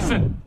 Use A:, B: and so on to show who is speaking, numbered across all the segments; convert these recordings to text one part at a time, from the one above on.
A: Listen.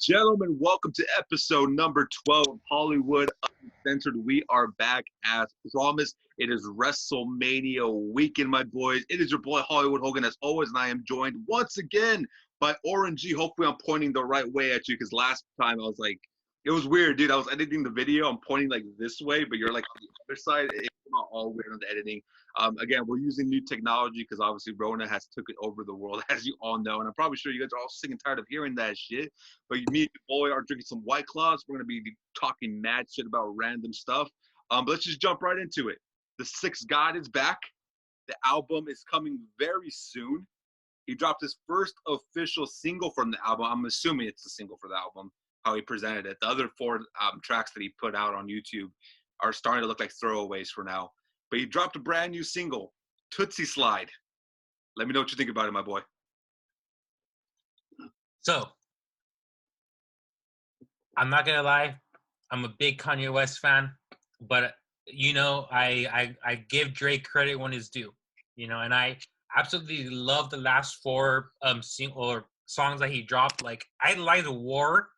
B: Gentlemen, welcome to episode number 12 of Hollywood Uncensored. We are back as promised. It is WrestleMania weekend, my boys. It is your boy Hollywood Hogan as always, and I am joined once again by Orange. Hopefully I'm pointing the right way at you because last time I was like, it was weird, dude. I was editing the video. I'm pointing like this way, but you're like on the other side. It came out all weird on the editing. Again, we're using new technology because obviously Rona has took it over the world, as you all know. And I'm probably sure you guys are all sick and tired of hearing that shit. But me and your boy are drinking some White Claws. We're going to be talking mad shit about random stuff. But let's just jump right into it. The Sixth God is back. The album is coming very soon. He dropped his first official single from the album. I'm assuming it's the single for the album, how he presented it. The other four tracks that he put out on YouTube are starting to look like throwaways for now. But he dropped a brand new single, Toosie Slide. Let me know what you think about it, my boy.
A: So, I'm not gonna lie, I'm a big Kanye West fan, but you know, I give Drake credit when it's due, you know, and I absolutely love the last four songs that he dropped. Like, I liked War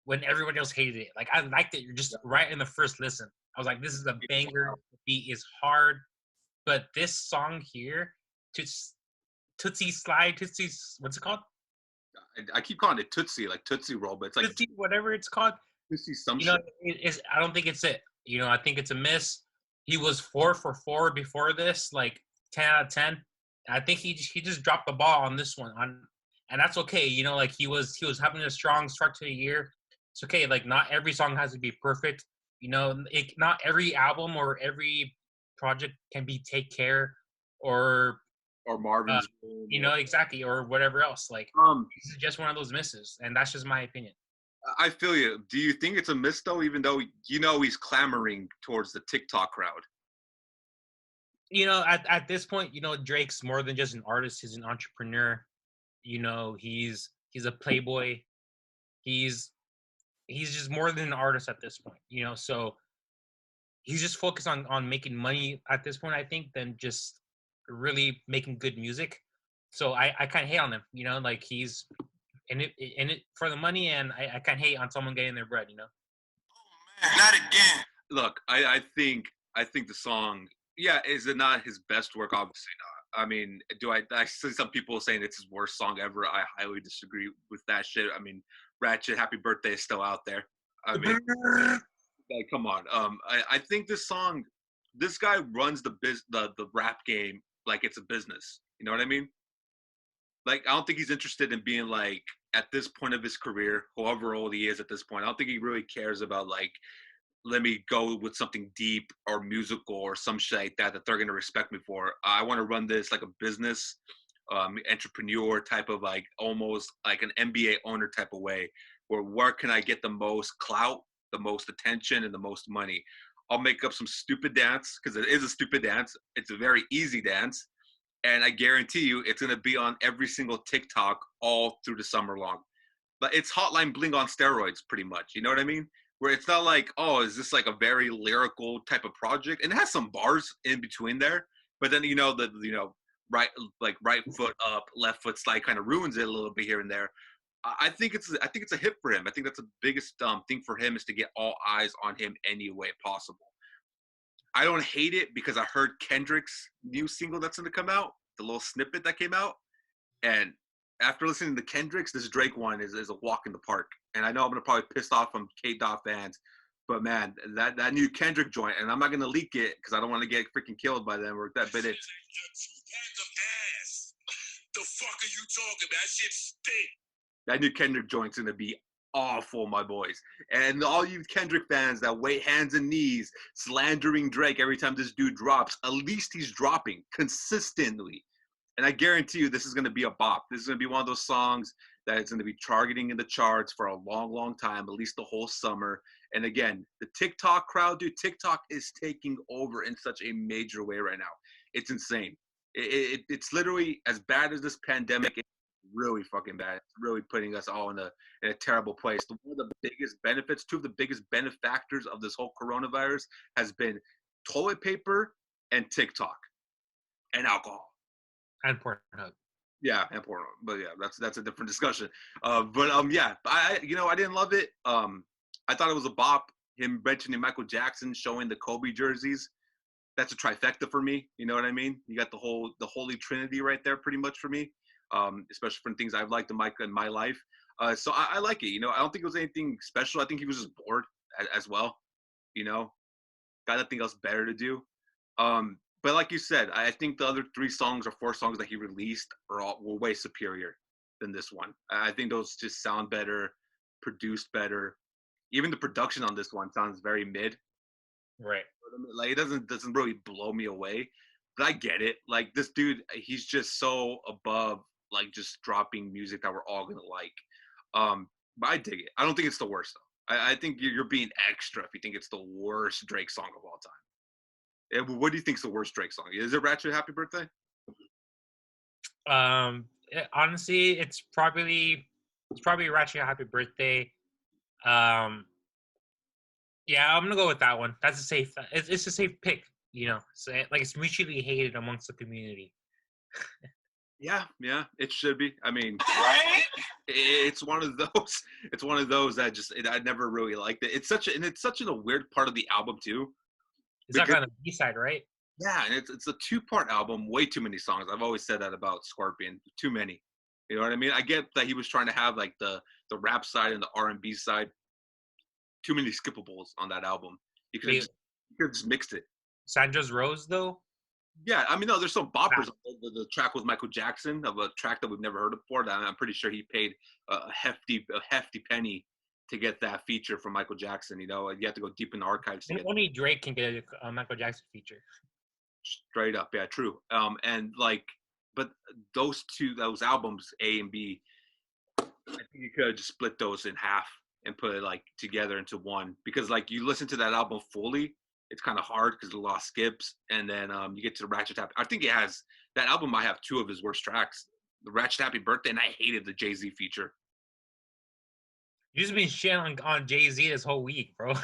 A: when everybody else hated it. Like, I liked it just right in the first listen. I was like, this is a banger. The beat is hard, but this song here, Tootsie Slide, what's it called?
B: I keep calling it Tootsie, like Tootsie Roll, but it's like
A: Tootsie, whatever it's called.
B: Tootsie some
A: you know,
B: shit.
A: I don't think it's it. You know, I think it's a miss. He was 4 for 4 before this, like 10 out of 10. I think he just dropped the ball on this one, and that's okay. You know, like he was having a strong start to the year. It's okay. Like, not every song has to be perfect. You know, not every album or every project can be Take Care or
B: Marvin's
A: you know, exactly, or whatever else. Like, this is just one of those misses, and that's just my opinion.
B: I feel you. Do you think it's a miss though, even though you know he's clamoring towards the TikTok crowd?
A: You know, at this point, you know, Drake's more than just an artist. He's an entrepreneur. You know, he's a playboy. He's just more than an artist at this point. You know, so he's just focused on making money at this point, I think, than just really making good music. So I can't hate on him. You know, like, he's in it for the money, and I can't hate on someone getting their bread. You know.
C: Oh man, not again.
B: Look, I think the song, yeah, is it not his best work? Obviously not. I mean, I see some people saying it's his worst song ever. I highly disagree with that shit. I mean, Ratchet, Happy Birthday is still out there. I mean, like, come on. I think this song, this guy runs the rap game like it's a business. You know what I mean? Like, I don't think he's interested in being like, at this point of his career, however old he is at this point, I don't think he really cares about like, let me go with something deep or musical or some shit like that they're going to respect me for. I want to run this like a business entrepreneur type of, like, almost like an NBA owner type of way, where can I get the most clout, the most attention, and the most money? I'll make up some stupid dance, because it is a stupid dance. It's a very easy dance. And I guarantee you it's going to be on every single TikTok all through the summer long. But it's Hotline Bling on steroids, pretty much. You know what I mean? Where it's not like, oh, is this like a very lyrical type of project? And it has some bars in between there. But then, you know, right foot up, left foot slide kind of ruins it a little bit here and there. I think it's a hit for him. I think that's the biggest thing for him, is to get all eyes on him any way possible. I don't hate it because I heard Kendrick's new single that's going to come out, the little snippet that came out. And after listening to Kendrick's, this Drake one is a walk in the park. And I know I'm going to probably piss off some K-Dot fans, but man, that new Kendrick joint, and I'm not going to leak it because I don't want to get freaking killed by them or that, but it's...
C: The fuck are you talking about? That shit stink.
B: That new Kendrick joint's going to be awful, my boys. And all you Kendrick fans that wait hands and knees slandering Drake every time this dude drops, at least he's dropping consistently. And I guarantee you this is going to be a bop. This is going to be one of those songs that is going to be targeting in the charts for a long, long time, at least the whole summer. And again, the TikTok crowd, dude, TikTok is taking over in such a major way right now. It's insane. It's literally as bad as this pandemic is, really fucking bad. It's really putting us all in a terrible place. One of the biggest benefits, two of the biggest benefactors of this whole coronavirus has been toilet paper and TikTok and alcohol.
A: And Pornhub.
B: Yeah, and porno. But yeah, that's a different discussion. Yeah, I didn't love it. I thought it was a bop. Him mentioning Michael Jackson, showing the Kobe jerseys. That's a trifecta for me. You know what I mean? You got the holy trinity right there, pretty much for me. Especially from things I've liked in my life. So I like it. You know, I don't think it was anything special. I think he was just bored as well. You know, got nothing else better to do. But like you said, I think the other 3 songs or 4 songs that he released were way superior than this one. I think those just sound better, produced better. Even the production on this one sounds very mid.
A: Right.
B: Like it doesn't really blow me away, but I get it. Like this dude, he's just so above like just dropping music that we're all gonna like. But I dig it. I don't think it's the worst though. I think you're being extra if you think it's the worst Drake song of all time. What do you think's the worst Drake song? Is it Ratchet Happy Birthday?
A: Honestly, it's probably Ratchet Happy Birthday. Yeah, I'm gonna go with that one. That's a safe. It's a safe pick. You know, so like it's mutually hated amongst the community.
B: Yeah, it should be. I mean, it's one of those. It's one of those that I never really liked it. It's such a weird part of the album too.
A: It's like on the B side, right?
B: Yeah, and it's a 2-part album. Way too many songs. I've always said that about Scorpion. Too many. You know what I mean? I get that he was trying to have like the rap side and the R&B side. Too many skippables on that album. You could have just mixed it.
A: Sandra's Rose, though?
B: Yeah, I mean, no, there's some boppers on the track with Michael Jackson, of a track that we've never heard of before. That I'm pretty sure he paid a hefty penny to get that feature from Michael Jackson. You know, you have to go deep in the archives to get
A: only Drake can get a Michael Jackson feature.
B: Straight up, yeah, true. And like, but those albums, A and B, I think you could have just split those in half and put it like together into one, because like you listen to that album fully, it's kind of hard because a lot of skips, and then you get to the Ratchet Happy. I think it has that album might have 2 of his worst tracks, the Ratchet Happy Birthday, and I hated the Jay-Z feature.
A: You just been shitting on Jay-Z this whole week, bro.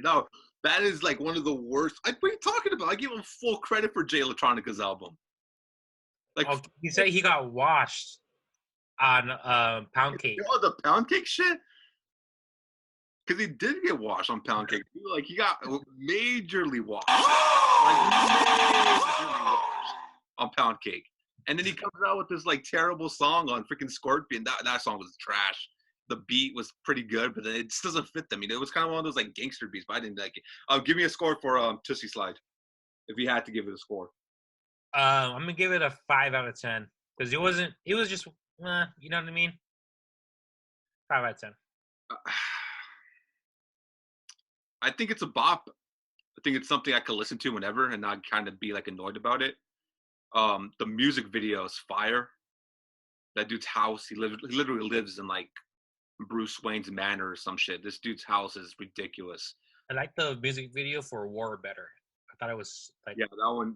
B: No, that is like one of the worst. What are you talking about? I give him full credit for Jay Electronica's album. Like
A: he said he got washed on Pound Cake.
B: Oh, the Pound Cake shit? Because he did get washed on Pound Cake. Like he got majorly washed. Like majorly washed on Pound Cake. And then he comes out with this like terrible song on freaking Scorpion. That song was trash. The beat was pretty good, but then it just doesn't fit them. You know, it was kind of one of those like gangster beats, but I didn't like it. Give me a score for Toosie Slide, if you had to give it a score.
A: I'm gonna give it a 5 out of 10 because it was just you know what I mean. 5 out of 10.
B: I think it's a bop. I think it's something I could listen to whenever and not kind of be like annoyed about it. The music video is fire. That dude's house, he literally lives in like Bruce Wayne's manor or some shit. This dude's house is ridiculous.
A: I like the music video for War better. I thought it was like
B: that one.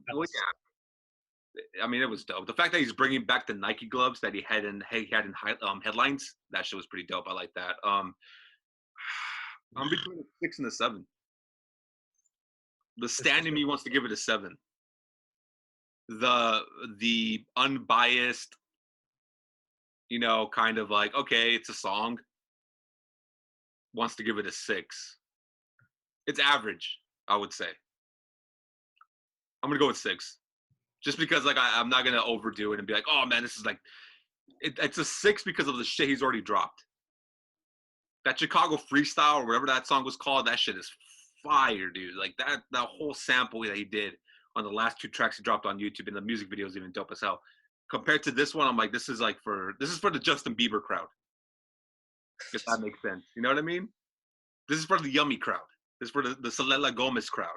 B: Yeah, I mean it was dope. The fact that he's bringing back the Nike gloves that he had in headlines, that shit was pretty dope. I like that. I'm between a 6 and a 7. The stand in me wants to give it a 7. The unbiased, you know, kind of like, okay, it's a song, wants to give it a 6. It's average, I would say. I'm gonna go with 6, just because like I'm not gonna overdo it and be like, oh man, this is like, it's a 6 because of the shit he's already dropped. That Chicago Freestyle or whatever that song was called, that shit is fire, dude. Like that whole sample that he did on the last 2 tracks he dropped on YouTube, and the music video is even dope as hell. Compared to this one, I'm like, this is for the Justin Bieber crowd. If that makes sense. You know what I mean? This is for the Yummy crowd. This is for the Selena Gomez crowd.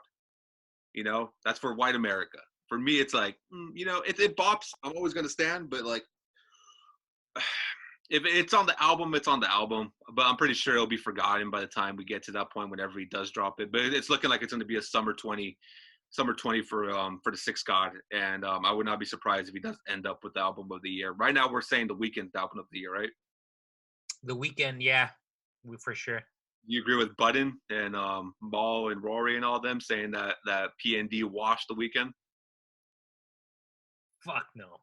B: You know, that's for white America. For me, it's like, you know, it bops. I'm always going to stand, but like, if it's on the album, it's on the album. But I'm pretty sure it'll be forgotten by the time we get to that point whenever he does drop it. But it's looking like it's going to be a summer 20 Summer 20 for the Sixth God, and I would not be surprised if he does end up with the album of the year. Right now, we're saying The Weeknd's the album of the year, right?
A: The Weeknd, yeah, for sure.
B: You agree with Budden and Maul and Rory and all them saying that PND washed The Weeknd?
A: Fuck no.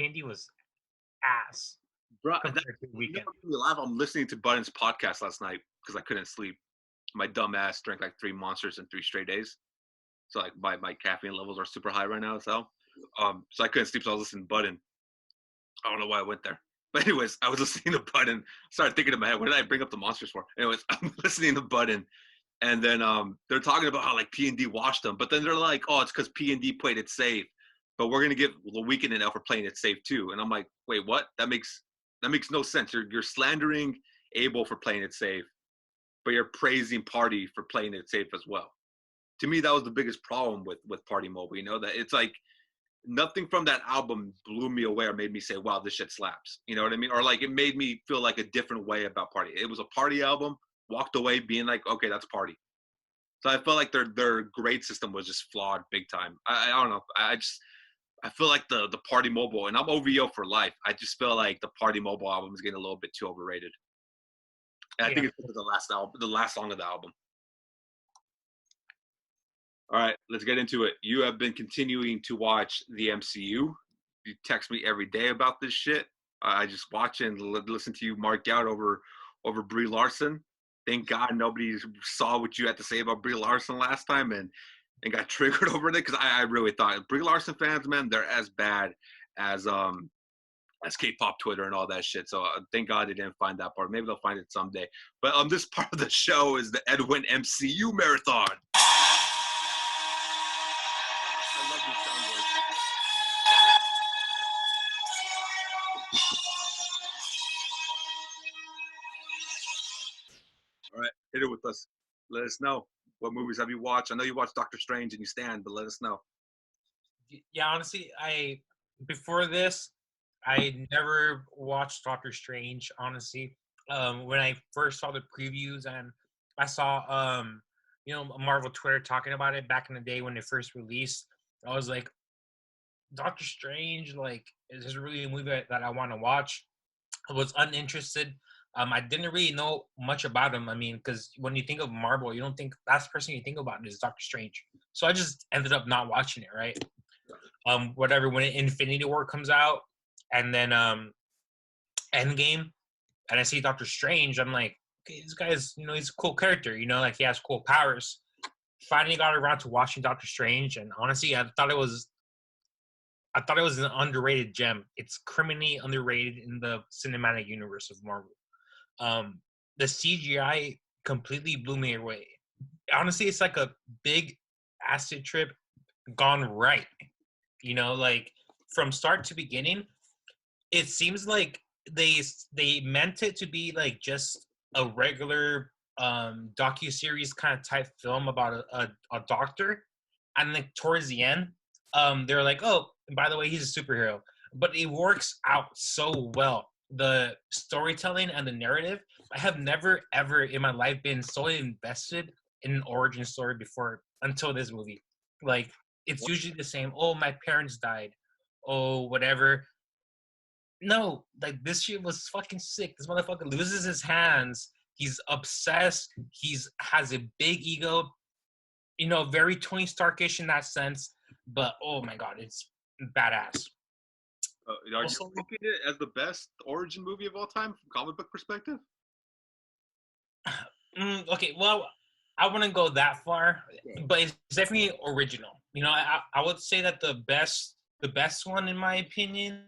A: PND was ass
B: Bro,
A: compared to The
B: you know
A: Weeknd.
B: what made me laugh? I'm listening to Budden's podcast last night because I couldn't sleep. My dumb ass drank like 3 Monsters in 3 straight days. So like my caffeine levels are super high right now as hell. So I couldn't sleep, so I was listening to Budden. I don't know why I went there. But anyways, I was listening to Budden. Started thinking in my head, what did I bring up the Monsters for? Anyways, I'm listening to Budden. And then they're talking about how like P&D washed them. But then they're like, oh, it's because P&D played it safe. But we're gonna give The Weeknd an L for playing it safe too. And I'm like, wait, what? That makes no sense. You're slandering Abel for playing it safe, but you're praising Party for playing it safe as well. To me, that was the biggest problem with Party Mobile. You know, that it's like nothing from that album blew me away or made me say, wow, this shit slaps. You know what I mean? Or like it made me feel like a different way about Party. It was a Party album, walked away being like, okay, that's Party. So I felt like their grade system was just flawed big time. I don't know. I feel like the Party Mobile, and I'm OVO for life. I just feel like the Party Mobile album is getting a little bit too overrated. And I think it's because of the last song of the album. All right, let's get into it. You have been continuing to watch the MCU. You text me every day about this shit. I just watch and listen to you mark out over Brie Larson. Thank God nobody saw what you had to say about Brie Larson last time and got triggered over it, because I really thought Brie Larson fans, man, they're as bad as K-pop Twitter and all that shit. So thank God they didn't find that part. Maybe they'll find it someday. But this part of the show is the Edwin MCU marathon. I love this soundboard. All right, hit it with us. Let us know. What movies have you watched? I know you watched Doctor Strange and you stand, but let us know.
A: Yeah, honestly, before this, I never watched Doctor Strange. Honestly, when I first saw the previews and I saw Marvel Twitter talking about it back in the day when it first released, I was like, Doctor Strange, like, is this really a movie that I want to watch? I was uninterested. I didn't really know much about him. I mean, because when you think of Marvel, you don't think that's the person you think about is Doctor Strange. So I just ended up not watching it, right? Whatever, when Infinity War comes out and then Endgame, and I see Doctor Strange, I'm like, okay, this guy is, he's a cool character, like he has cool powers. Finally got around to watching Doctor Strange, and honestly, I thought it was an underrated gem. It's criminally underrated in the cinematic universe of Marvel. The CGI completely blew me away. Honestly, it's like a big acid trip gone right. Like from start to beginning, it seems like they meant it to be like just a regular docu-series kind of type film about a doctor, and then towards the end, they're like, oh, by the way, he's a superhero. But it works out so well. The storytelling and the narrative, I have never ever in my life been so invested in an origin story before until this movie. Like, it's usually the same. Oh, my parents died. Oh, whatever. No, like, this shit was fucking sick. This motherfucker loses his hands. He's obsessed. He's has a big ego. Very Tony Starkish in that sense. But oh my god, it's badass.
B: Are you looking at it as the best origin movie of all time from comic book perspective?
A: Okay, well, I wouldn't go that far, but it's definitely original. I would say that the best one, in my opinion,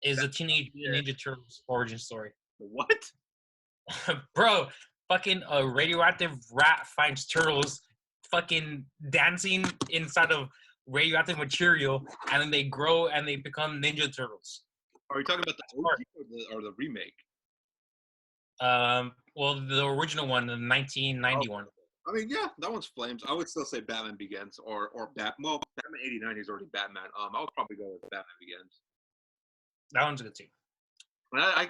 A: is a Teenage Mutant Ninja Turtles origin story.
B: What?
A: Bro, fucking a radioactive rat finds turtles fucking dancing inside of radioactive material, and then they grow and they become Ninja Turtles.
B: Are you talking about the OG or the remake?
A: Well, the original one, the 1991.
B: I mean, yeah, that one's flames. I would still say Batman Begins or Batman 89 is already Batman. I would probably go with Batman Begins.
A: That one's good too.
B: I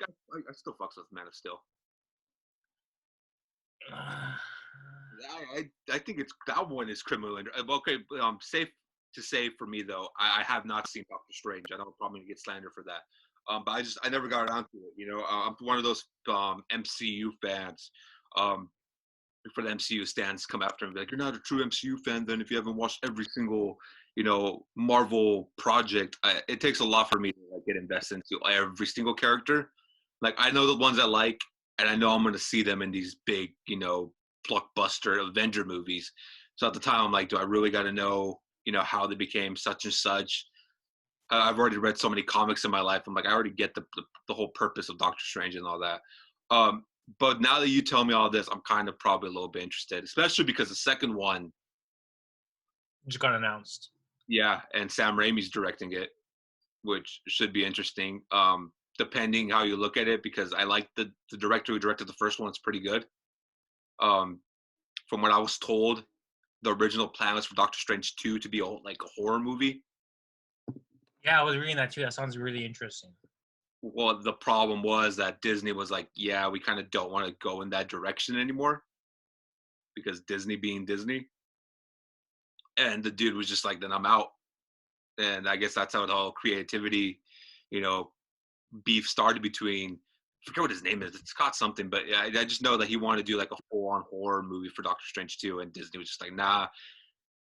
B: still fucks with Man of Steel. I think it's that one is criminal. Okay, safe to say for me though, I have not seen Doctor Strange. I know I'm probably gonna get slandered for that. But I never got around to it. I'm one of those MCU fans. For the MCU stands come after him, be like, you're not a true MCU fan then if you haven't watched every single Marvel project. It takes a lot for me to like get invested into every single character. Like I know the ones I like, and I know I'm gonna see them in these big blockbuster Avenger movies. So at the time I'm like, do I really got to know how they became such and such? I've already read so many comics in my life. I'm like, I already get the whole purpose of Doctor Strange and all that. But now that you tell me all this, I'm kind of probably a little bit interested, especially because the second one,
A: Just got announced.
B: yeah, and Sam Raimi's directing it, which should be interesting. Depending how you look at it, because I like the director who directed the first one. It's pretty good. Um, from what I was told, the original plan was for Doctor Strange 2 to be like a horror movie.
A: Yeah, I was reading that too. That sounds really interesting.
B: Well, the problem was that Disney was like, yeah, we kind of don't want to go in that direction anymore because Disney being Disney. And the dude was just like, then I'm out. And I guess that's how the whole creativity, beef started between, I forget what his name is. It's Scott something, but yeah, I just know that he wanted to do like a full-on horror movie for Doctor Strange 2. And Disney was just like, nah.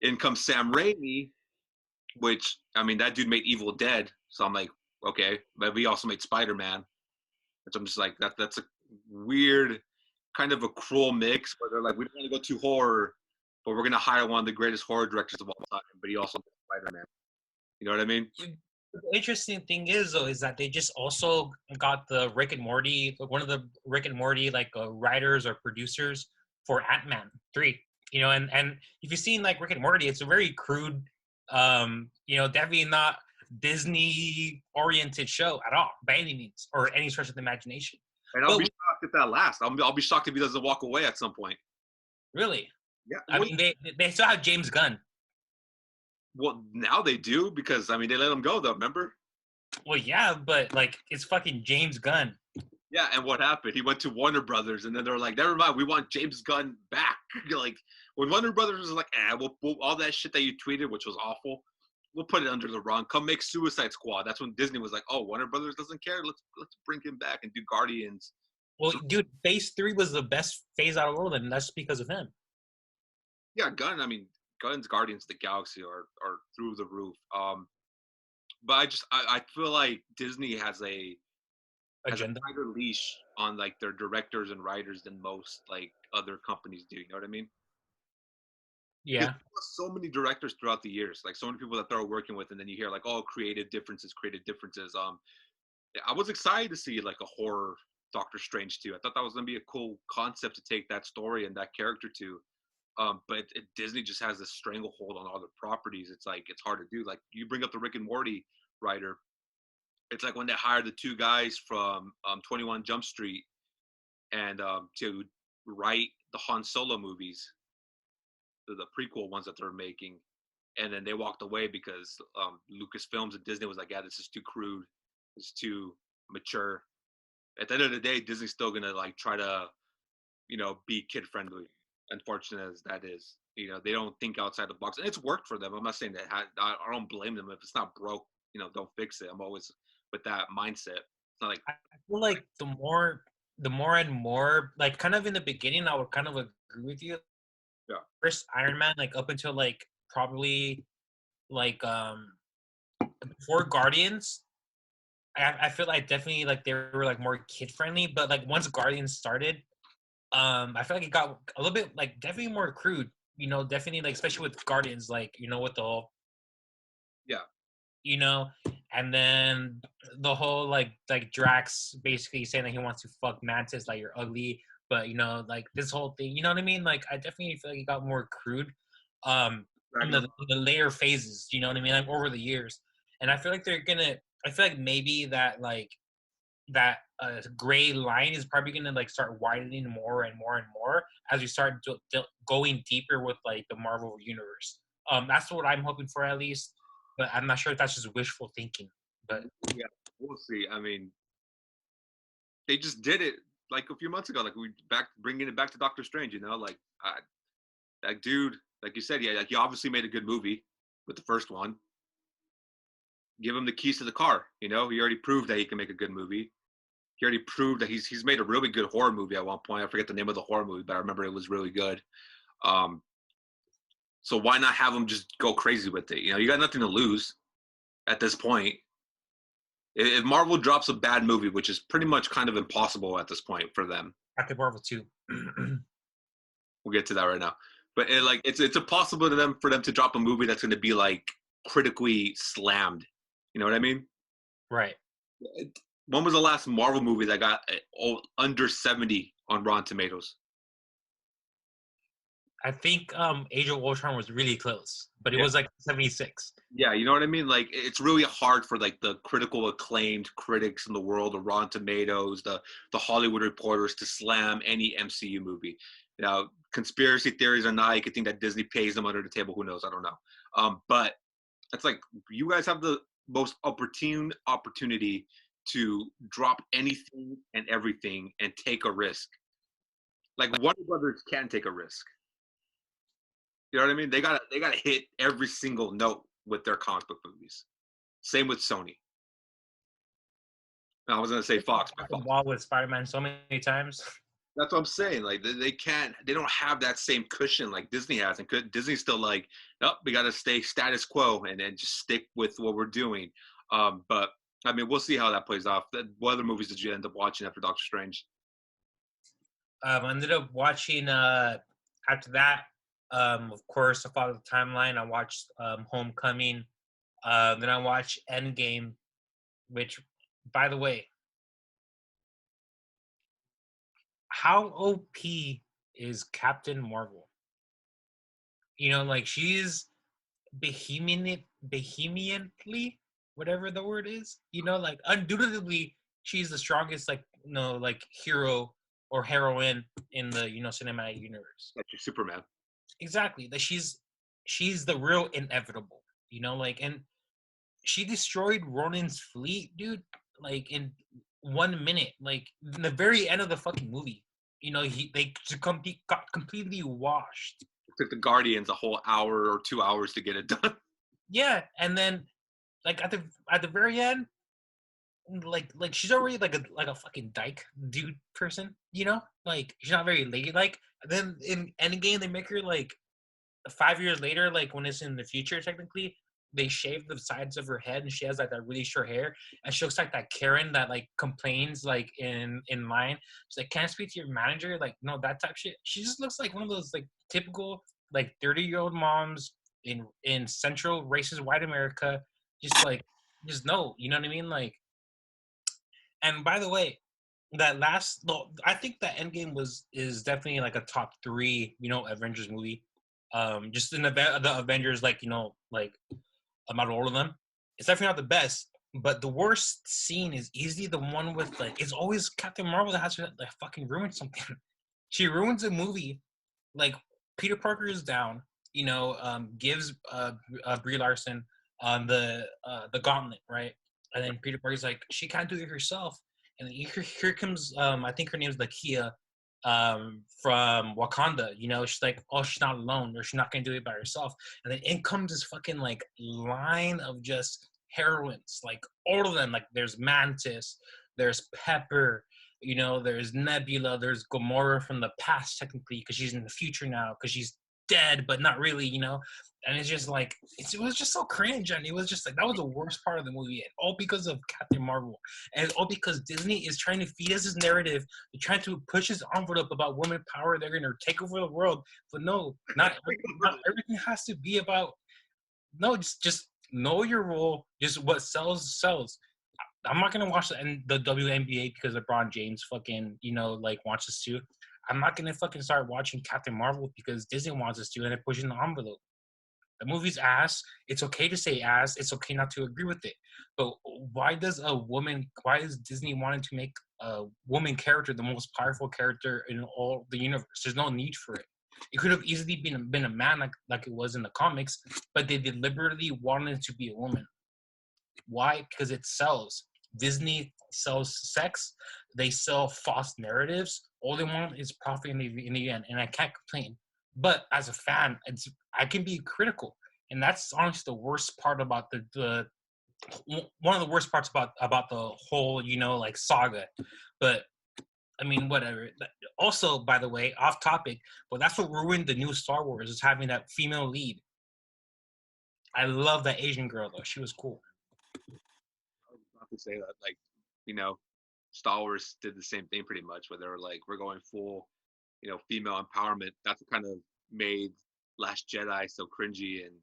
B: In comes Sam Raimi, which, I mean, that dude made Evil Dead. So I'm like, okay. But he also made Spider-Man. Which I'm just like, that's a weird, kind of a cruel mix where they're like, we don't want to go too horror, but we're going to hire one of the greatest horror directors of all time. But he also made Spider-Man. You know what I mean?
A: The interesting thing is though is that they just also got the Rick and Morty, one of the Rick and Morty writers or producers for Ant-Man 3. And if you've seen like Rick and Morty, it's a very crude, definitely not Disney oriented show at all by any means or any stretch of the imagination.
B: And I'll be shocked if that lasts. I'll be shocked if he doesn't walk away at some point.
A: Really?
B: Yeah.
A: I mean, they still have James Gunn.
B: Well, now they do because I mean they let him go though. Remember?
A: Well, yeah, but like it's fucking James Gunn.
B: Yeah, and what happened? He went to Warner Brothers, and then they're like, "Never mind, we want James Gunn back." Like when Warner Brothers was like, we'll all that shit that you tweeted, which was awful, we'll put it under the rug. Come make Suicide Squad. That's when Disney was like, "Oh, Warner Brothers doesn't care. Let's bring him back and do Guardians."
A: Well, dude, Phase 3 was the best phase out of all of them, and that's because of him.
B: Yeah, Gunn. I mean, Gunn's Guardians of the Galaxy are through the roof. But I feel like Disney has a
A: Agenda.
B: tighter leash on like their directors and writers than most like other companies do. You know what I mean?
A: Yeah.
B: So many directors throughout the years, like so many people that they're working with, and then you hear like, oh, creative differences. I was excited to see like a horror Doctor Strange 2. I thought that was gonna be a cool concept to take that story and that character to. But Disney just has this stranglehold on all the properties. It's like it's hard to do. Like you bring up the Rick and Morty writer. It's like when they hired the two guys from 21 Jump Street and to write the Han Solo movies, the prequel ones that they're making, and then they walked away because Lucasfilms and Disney was like, yeah, this is too crude, it's too mature. At the end of the day, Disney's still gonna like try to, be kid friendly. Unfortunate as that is, they don't think outside the box, and it's worked for them. I'm not saying that I don't blame them if it's not broke. Don't fix it. I'm always with that mindset. It's not like
A: I feel like the more and more, like kind of in the beginning, I would kind of agree with you.
B: Yeah.
A: First Iron Man, like up until like probably like before Guardians, I feel like definitely like they were like more kid friendly, but like once Guardians started, I feel like it got a little bit like definitely more crude. Definitely like especially with Guardians, like with the whole and then the whole like Drax basically saying that he wants to fuck Mantis, like you're ugly, but like this whole thing, you know what I mean? Like I definitely feel like it got more crude, in the later phases, you know what I mean? Like over the years, and I feel like I feel like maybe that like that gray line is probably gonna like start widening more and more and more as we start going deeper with like the Marvel universe. That's what I'm hoping for at least. But I'm not sure if that's just wishful thinking. But
B: yeah, we'll see. I mean, they just did it like a few months ago, like we bringing it back to Doctor Strange. You know, like that dude, like you said, yeah, like he obviously made a good movie with the first one. Give him the keys to the car. You know, he already proved that he can make a good movie. He already proved that he's made a really good horror movie at one point. I forget the name of the horror movie, but I remember it was really good. So why not have him just go crazy with it? You know, you got nothing to lose at this point. If Marvel drops a bad movie, which is pretty much kind of impossible at this point for them.
A: Captain Marvel 2.
B: We'll get to that right now. But it's impossible for them to drop a movie that's going to be like critically slammed. You know what I mean?
A: Right.
B: When was the last Marvel movie that got under 70 on Rotten Tomatoes?
A: I think Age of Ultron was really close, but it was like 76.
B: Yeah, you know what I mean? Like, it's really hard for like the critical acclaimed critics in the world of Rotten Tomatoes, the Hollywood Reporters to slam any MCU movie. You know, conspiracy theories or not, you could think that Disney pays them under the table. Who knows? I don't know. But it's like you guys have the most opportune opportunity to drop anything and everything and take a risk. Like Warner Brothers can take a risk. You know what I mean? They gotta hit every single note with their comic book movies. Same with Sony. I was gonna say Fox, but Fox.
A: Wall with Spider-Man so many times.
B: That's what I'm saying. Like they don't have that same cushion like Disney has, and Disney's still like, nope, we gotta stay status quo and then just stick with what we're doing. But I mean, we'll see how that plays off. What other movies did you end up watching after Doctor Strange?
A: I ended up watching after that. Of course, I followed the timeline. I watched Homecoming. Then I watched Endgame, which, by the way, how OP is Captain Marvel? You know, like she's vehemently, whatever the word is. You know, like undoubtedly, she's the strongest, like like hero or heroine in the cinematic universe.
B: Like your Superman.
A: Exactly. That she's the real inevitable. You know, like, and she destroyed Ronin's fleet, dude. Like in 1 minute, like in the very end of the fucking movie. You know, they got completely washed.
B: It took the Guardians a whole hour or 2 hours to get it done.
A: Yeah, and then like at the very end, like she's already like a fucking dyke dude person, you know? Like she's not very ladylike. Then in Endgame they make her like 5 years later, like when it's in the future technically, they shave the sides of her head and she has like that really short hair and she looks like that Karen that like complains like in line. She's like, can't I speak to your manager? Like, no, that type of shit. She just looks like one of those like typical like 30-year-old moms in central racist white America. Just no, you know what I mean? Like, and by the way, I think that Endgame is definitely like a top 3, Avengers movie. Just in the Avengers, like, like about all of them. It's definitely not the best, but the worst scene is easily the one with like, it's always Captain Marvel that has to like fucking ruin something. She ruins a movie, like Peter Parker is down, gives Brie Larson the gauntlet, right? And then Peter Parker's like, she can't do it herself. And then here comes, I think her name's Lakia, from Wakanda. She's like, oh, she's not alone, or she's not gonna do it by herself. And then in comes this fucking like line of just heroines, like all of them. Like there's Mantis, there's Pepper, there's Nebula, there's Gamora from the past technically because she's in the future now because she's dead but not really, and it's just like it was just so cringe, and it was just like that was the worst part of the movie, and all because of Captain Marvel, and all because Disney is trying to feed us this narrative. They're trying to push this envelope about women power. They're gonna take over the world, but no, not everything has to be about. No, just know your role. Just what sells. I'm not gonna watch the WNBA because LeBron James fucking like wants us to. I'm not gonna fucking start watching Captain Marvel because Disney wants us to, and they're pushing the envelope. The movie's ass. It's okay to say ass. It's okay not to agree with it. But why is Disney wanting to make a woman character the most powerful character in all the universe? There's no need for it. It could have easily been a man like it was in the comics, but they deliberately wanted it to be a woman. Why? Because it sells. Disney sells sex. they sell false narratives. All they want is profit in the end, and I can't complain. But as a fan, I can be critical, and that's honestly the worst part about the one of the worst parts about the whole like saga. But I mean, whatever. Also, by the way, off topic, but that's what ruined the new Star Wars is having that female lead. I love that Asian girl though; she was cool.
B: I was about to say that, like, you know, Star Wars did the same thing pretty much, where they were like, we're going full, female empowerment. That's what kind of made Last Jedi so cringy. And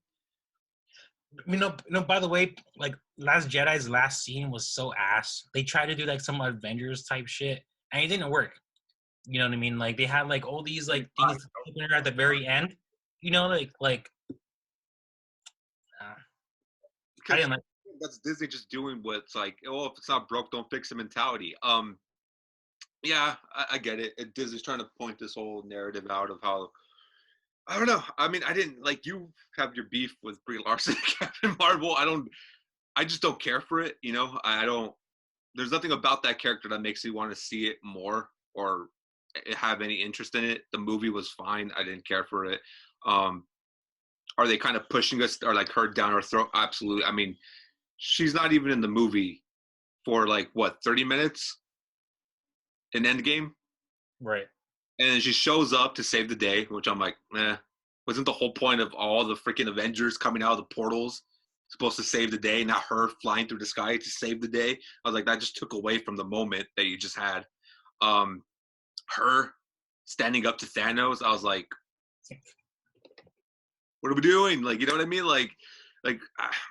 A: By the way, like Last Jedi's last scene was so ass. They tried to do like some Avengers type shit, and it didn't work. You know what I mean? Like they had like all these like things at the very end. Like I didn't like.
B: That's Disney just doing what's like, oh, if it's not broke, don't fix it mentality. Yeah, I get it. Disney's trying to point this whole narrative out of how, I don't know. I mean, I didn't like, you have your beef with Brie Larson, Captain Marvel. I just don't care for it. I don't. There's nothing about that character that makes me want to see it more or have any interest in it. The movie was fine. I didn't care for it. Are they kind of pushing us or like her down our throat? Absolutely. I mean, she's not even in the movie for like what 30 minutes in Endgame,
A: Right.
B: and then she shows up to save the day, which I'm like, wasn't the whole point of all the freaking Avengers coming out of the portals supposed to save the day, not her flying through the sky to save the day? I was like, that just took away from the moment that you just had. Her standing up to Thanos, I was like, what are we doing? Like, you know what I mean? Like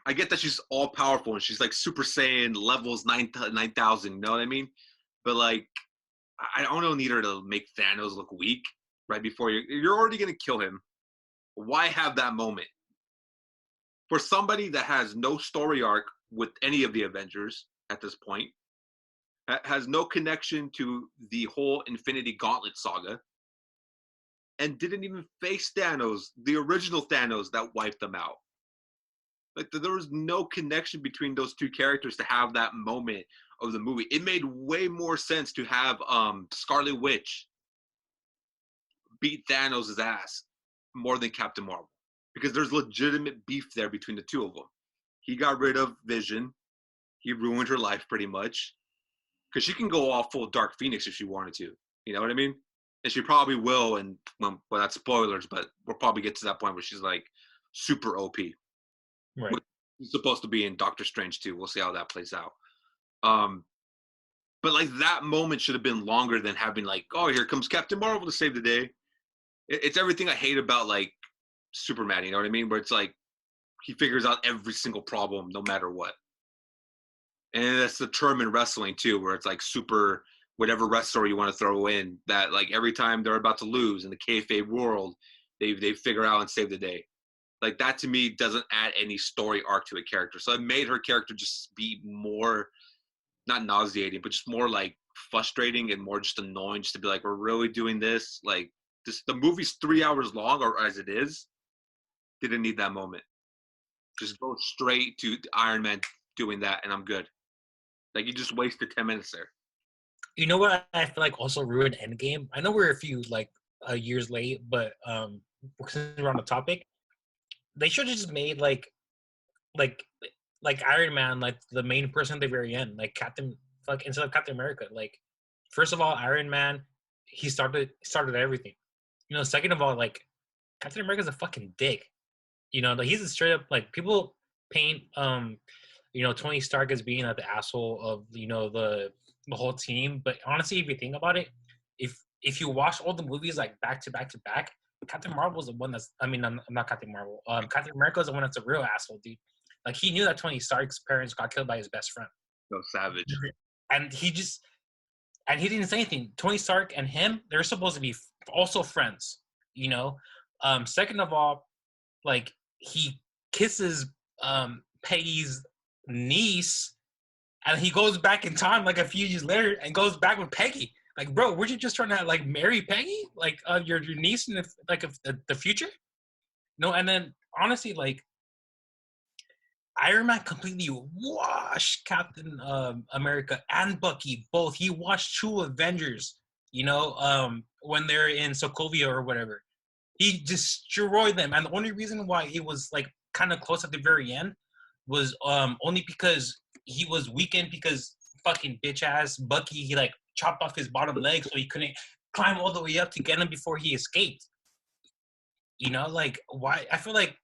B: I get that she's all powerful and she's like Super Saiyan levels 9,000. You know what I mean? But like, I don't need her to make Thanos look weak right before you're already gonna kill him. Why have that moment for somebody that has no story arc with any of the Avengers at this point, has no connection to the whole Infinity Gauntlet saga, and didn't even face Thanos, the original Thanos that wiped them out? Like, there was no connection between those two characters to have that moment of the movie. It made way more sense to have Scarlet Witch beat Thanos' ass more than Captain Marvel, because there's legitimate beef there between the two of them. He got rid of Vision. He ruined her life pretty much, because she can go all full Dark Phoenix if she wanted to. You know what I mean? And she probably will, and well, that's spoilers, but we'll probably get to that point where she's like super OP.
A: Right.
B: She's supposed to be in Doctor Strange too. We'll see how that plays out. But like, that moment should have been longer than having like, oh, here comes Captain Marvel to save the day. It's everything I hate about like Superman. You know what I mean? Where it's like he figures out every single problem no matter what. And that's the term in wrestling too, where it's like super whatever wrestler you want to throw in, that like every time they're about to lose in the kayfabe world, they figure out and save the day. Like, that to me doesn't add any story arc to a character. So it made her character just be more, not nauseating, but just more like frustrating and more just annoying, just to be like, we're really doing this? Like, the movie's 3 hours long, or as it is, didn't need that moment. Just go straight to Iron Man doing that, and I'm good. Like, you just wasted 10 minutes there.
A: You know what I feel like also ruined Endgame? I know we're a few like years late, but since we're on the topic, they should have just made like Iron Man like the main person at the very end, like instead of Captain America. Like, first of all, Iron Man, he started everything. Second of all, like, Captain America's a fucking dick. Like, he's a straight up, like, people paint Tony Stark as being like the asshole of the whole team, but honestly, if you think about it, if you watch all the movies like back to back to back, Captain Marvel's the one that's, I'm not Captain Marvel. Captain America's the one that's a real asshole, dude. Like, he knew that Tony Stark's parents got killed by his best friend.
B: So savage.
A: And he didn't say anything. Tony Stark and him, they're supposed to be also friends, Second of all, like, he kisses Peggy's niece, and he goes back in time like a few years later and goes back with Peggy. Like, bro, weren't you just trying to like marry Peggy, like your niece in the future? No, and then honestly, like, Iron Man completely washed Captain America and Bucky both. He washed two Avengers, when they're in Sokovia or whatever. He destroyed them. And the only reason why it was like kind of close at the very end was only because he was weakened because fucking bitch ass Bucky, he like chopped off his bottom leg so he couldn't climb all the way up to get him before he escaped. Like why? I feel like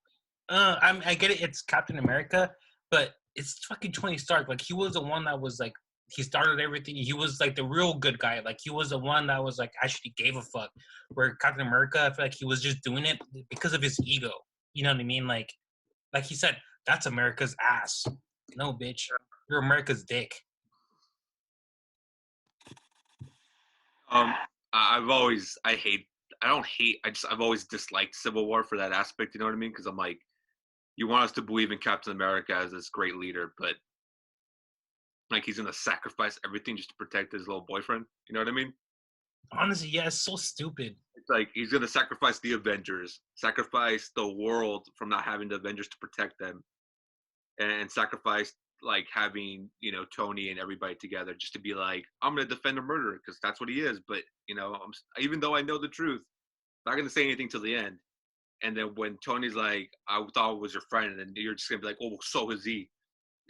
A: I get it. It's Captain America, but it's fucking Tony Stark. Like he was the one that was like he started everything. He was like the real good guy. Like he was the one that was like actually gave a fuck. Where Captain America, I feel like he was just doing it because of his ego. You know what I mean? Like he said, that's America's ass. No, bitch, you're America's dick.
B: I've always I've always disliked Civil War for that aspect. You know what I mean? Because I'm like, you want us to believe in Captain America as this great leader, but like he's gonna sacrifice everything just to protect his little boyfriend. You know what I mean?
A: Honestly, yeah, it's so stupid.
B: It's like he's gonna sacrifice the Avengers, sacrifice the world from not having the Avengers to protect them, and sacrifice like having Tony and everybody together just to be like, I'm gonna defend a murderer because that's what he is. But even though I know the truth, I'm not gonna say anything till the end. And then when Tony's like, I thought it was your friend, and then you're just gonna be like, oh, so is he.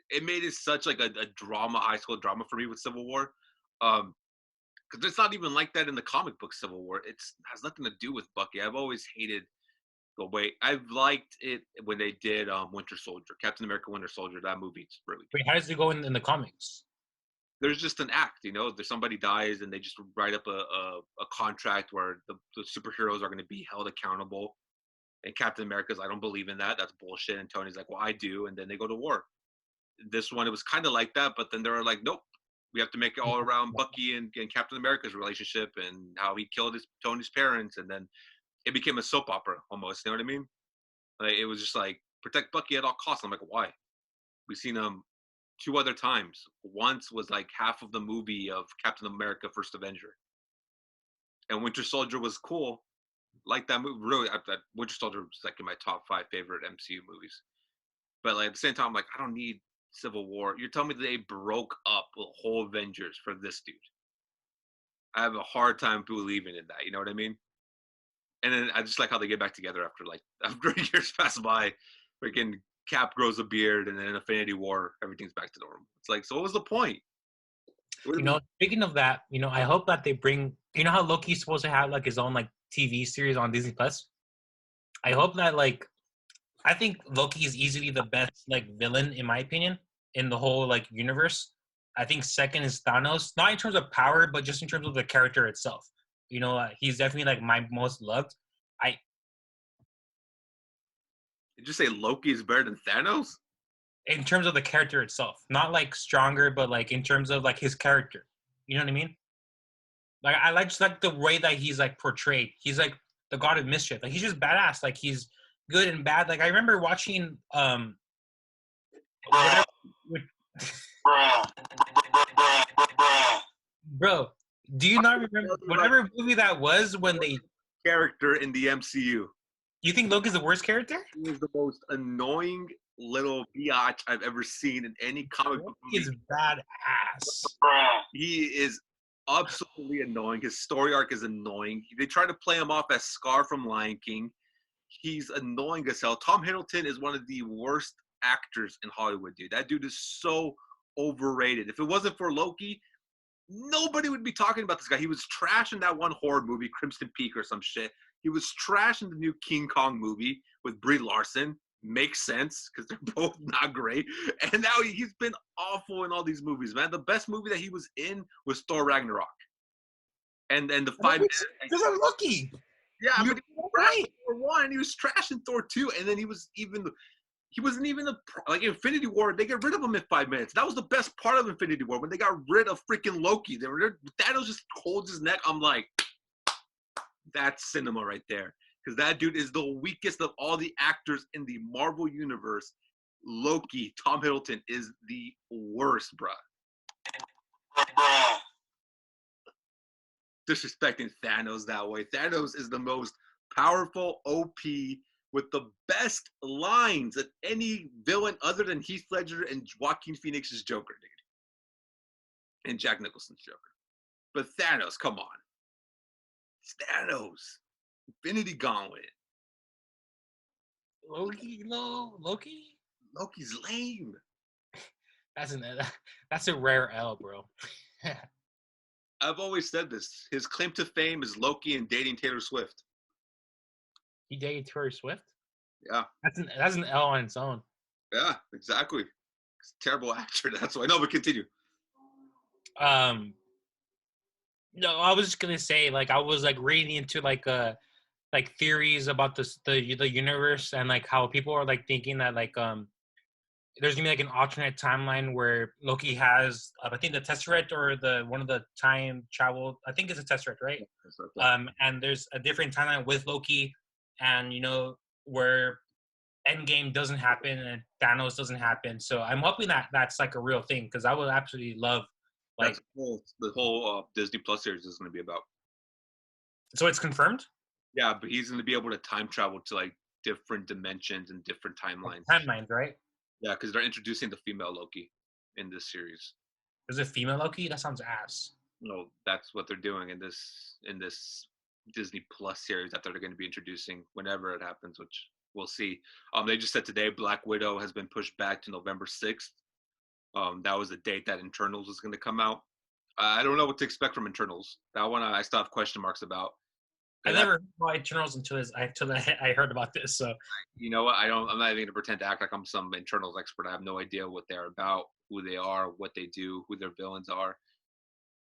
B: It made it such like a drama, high school drama for me with Civil War. Because it's not even like that in the comic book Civil War. It has nothing to do with Bucky. I've always hated the way. I've liked it when they did Winter Soldier, Captain America Winter Soldier. That movie's really good.
A: Wait, how does it go in the comics?
B: There's just an act, there's somebody dies and they just write up a contract where the superheroes are going to be held accountable. And Captain America's, I don't believe in that. That's bullshit. And Tony's like, well, I do. And then they go to war. This one, it was kind of like that, but then they're like, nope, we have to make it all around Bucky and Captain America's relationship and how he killed Tony's parents. And then it became a soap opera almost. You know what I mean? Like, it was just like, protect Bucky at all costs. I'm like, why? We've seen him two other times. Once was like half of the movie of Captain America First Avenger. And Winter Soldier was cool. Like that movie, really, that Winter Soldier was like in my top 5 favorite MCU movies. But like at the same time, I'm like, I don't need Civil War. You're telling me that they broke up the whole Avengers for this dude. I have a hard time believing in that. You know what I mean? And then I just like how they get back together after years pass by. Freaking Cap grows a beard, and then in Infinity War, everything's back to normal. It's like, so what was the point?
A: Speaking of that, I hope that they bring. You know how Loki's supposed to have like his own like TV series on Disney Plus. I hope that I think Loki is easily the best like villain in my opinion in the whole like universe. I think second is Thanos, not in terms of power, but just in terms of the character itself. He's definitely like my most loved.
B: Did you say Loki is better than Thanos?
A: In terms of the character itself, not like stronger, but like in terms of like his character. You know what I mean? Like I like just like the way that he's like portrayed. He's like the god of mischief. Like he's just badass. Like he's good and bad. Like I remember watching whatever, bro, do you not remember whatever movie that was when they
B: character in the MCU?
A: You think Loki's the worst character?
B: He is the most annoying little biatch I've ever seen in any comic book movie.
A: He's badass.
B: He is absolutely annoying. His story arc is annoying. They try to play him off as Scar from Lion King. He's annoying as hell. Tom Hiddleston is one of the worst actors in Hollywood, dude. That dude is so overrated. If it wasn't for Loki, nobody would be talking about this guy. He was trash in that one horror movie, Crimson Peak or some shit. He was trash in the new King Kong movie with Brie Larson. Makes sense because they're both not great. And now he's been awful in all these movies, man. The best movie that he was in was Thor Ragnarok. And the 5 minutes.
A: Because I'm Loki.
B: Yeah, but he was trash in Thor 1. He was trash in Thor 2. And then he wasn't even like Infinity War. They get rid of him in 5 minutes. That was the best part of Infinity War when they got rid of freaking Loki. Thanos just holds his neck. I'm like, that's cinema right there. Because that dude is the weakest of all the actors in the Marvel Universe. Loki, Tom Hiddleston, is the worst, bruh. Disrespecting Thanos that way. Thanos is the most powerful, OP with the best lines of any villain other than Heath Ledger and Joaquin Phoenix's Joker, dude. And Jack Nicholson's Joker. But Thanos, come on. It's Thanos. Infinity Gauntlet.
A: Loki?
B: Loki's lame.
A: That's a rare L, bro.
B: I've always said this. His claim to fame is Loki and dating Taylor Swift.
A: He dated Taylor Swift?
B: Yeah.
A: That's an L on its own.
B: Yeah, exactly. He's a terrible actor. That's why. No, but continue.
A: No, I was just gonna say, like, I was like reading into like theories about the universe, and like how people are like thinking that like there's gonna be like an alternate timeline where Loki has I think the Tesseract or the one of the time travel, I think it's a Tesseract, right? And there's a different timeline with Loki, and where Endgame doesn't happen and Thanos doesn't happen. So I'm hoping that that's like a real thing, because I would absolutely love like
B: the whole Disney Plus series is going to be about.
A: So it's confirmed?
B: Yeah, but he's going to be able to time travel to like different dimensions and different timelines.
A: Timelines, right?
B: Yeah, because they're introducing the female Loki in this series.
A: Is it female Loki? That sounds ass.
B: No, that's what they're doing in this Disney Plus series that they're going to be introducing whenever it happens, which we'll see. They just said today Black Widow has been pushed back to November 6th. That was the date that Internals was going to come out. I don't know what to expect from Internals. That one I still have question marks about.
A: I never heard about Internals until I heard about this. So
B: you know what? I'm not even going to pretend to act like I'm some Internals expert. I have no idea what they're about, who they are, what they do, who their villains are.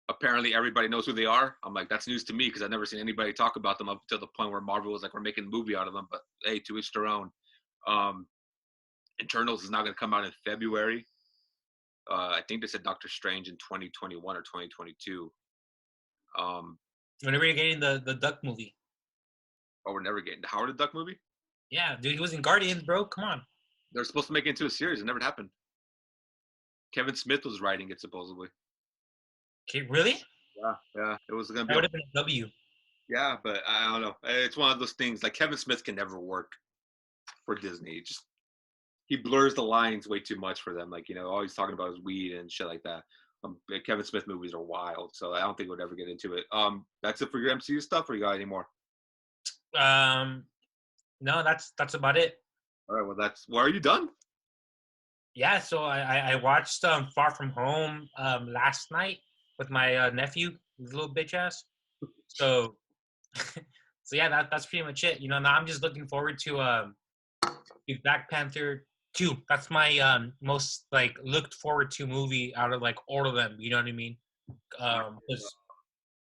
B: Apparently, everybody knows who they are. I'm like, that's news to me because I've never seen anybody talk about them up to the point where Marvel was like, we're making a movie out of them. But hey, to each their own. Internals is not going to come out in February. I think they said Doctor Strange in 2021 or 2022.
A: Whenever you're getting the Duck movie.
B: Oh, we're never getting the Howard the Duck movie?
A: Yeah, dude, he was in Guardians, bro. Come on.
B: They're supposed to make it into a series. It never happened. Kevin Smith was writing it, supposedly.
A: Okay, really?
B: Yeah. It was going to be.
A: That would have been a W.
B: Yeah, but I don't know. It's one of those things. Like, Kevin Smith can never work for Disney. He blurs the lines way too much for them. Like, all he's talking about is weed and shit like that. Kevin Smith movies are wild, so I don't think we'd ever get into it. That's it for your MCU stuff, or you got any more?
A: No, that's about it.
B: All right, well, are you done?
A: Yeah, so I watched Far From Home last night with my nephew, his little bitch ass. So yeah, that's pretty much it. Now I'm just looking forward to Black Panther 2. That's my most like looked forward to movie out of like all of them. You know what I mean?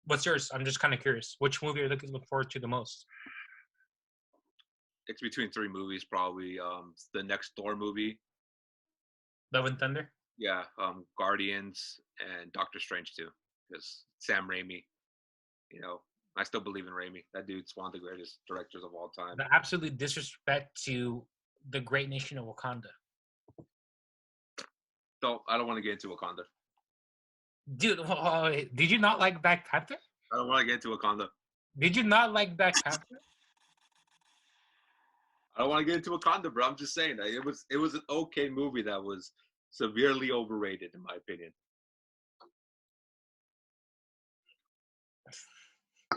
A: What's yours? I'm just kind of curious. Which movie are you looking forward to the most?
B: It's between 3 movies, probably. The next Thor movie.
A: Love and Thunder?
B: Yeah, Guardians and Doctor Strange too. Because Sam Raimi, I still believe in Raimi. That dude's one of the greatest directors of all time.
A: The absolute disrespect to the great nation of Wakanda.
B: I don't want to get into Wakanda.
A: Dude, did you not like Black Panther?
B: I don't want to get into Wakanda.
A: Did you not like Black Panther?
B: I don't want to get into Wakanda, bro. I'm just saying that it was an okay movie that was severely overrated, in my opinion.